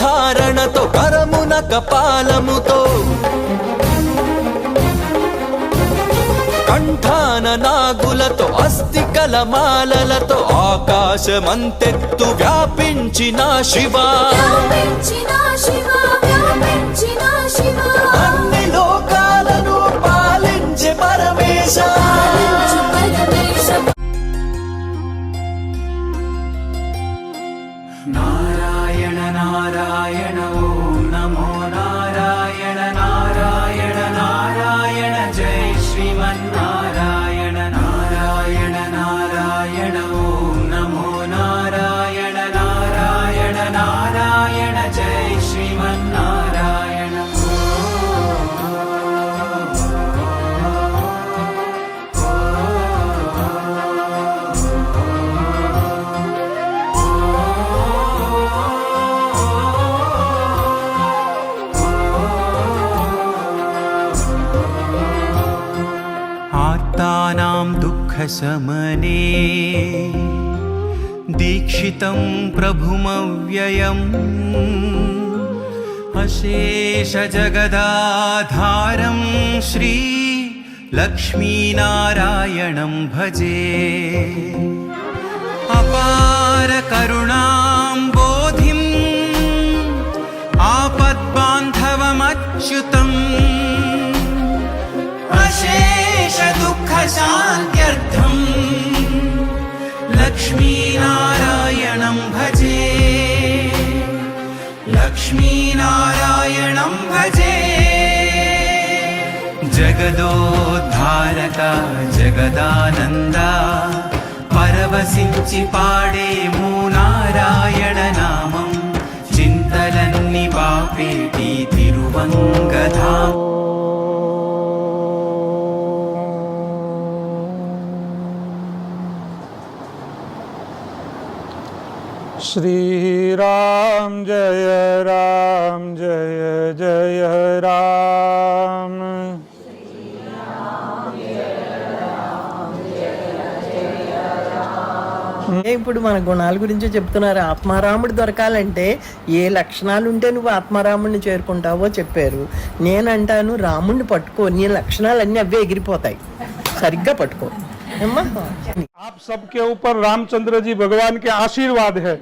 ధారణతో కరమున కపాలముతో కంఠాన నాగులతో అస్థికల మాలలతో ఆకాశమంతెత్తు వ్యాపించిన శివా అన్ని లోకాలను పాలించే పరమేశ నారాయణ నారాయణ ఓం నమో నారాయణ నారాయణ నారాయణ జై శ్రీమన్నారాయణ నారాయణ నారాయణ ఓం నమో నారాయణ నారాయణ నారాయణ జై శ్రీమన్నారాయణ आर्तानां दुःखशमने दीक्षितं प्रभुमव्ययम् अशेषजगदाधारं श्री लक्ष्मीनारायणं भजे अपारकरुणां बोधिम् आपद्बान्धवमच्युतम् अशेष दुःख शान्त्यर्थं लक्ष्मीनारायणं भजे लक्ष्मीनारायणं भजे जगदोद्धारक जगदानन्दा परवशिंचि पाडेमु नारायण नामं चिन्तलन्नि बापेटी तिरुवङ्गधाम श्री राम जय जय राम ఇప్పుడు మన గుణాల గురించి చెప్తున్నారు. ఆత్మారాముడు దొరకాలంటే ఏ లక్షణాలు ఉంటే నువ్వు ఆత్మారాముడిని చేరుకుంటావో చెప్పారు. నేనంటాను రాముడిని పట్టుకో, నీ లక్షణాలన్నీ అవే ఎగిరిపోతాయి. సరిగ్గా పట్టుకో ఏమ్మా? आप सबके ऊपर रामचंद्र जी भगवान के आशीर्वाद है।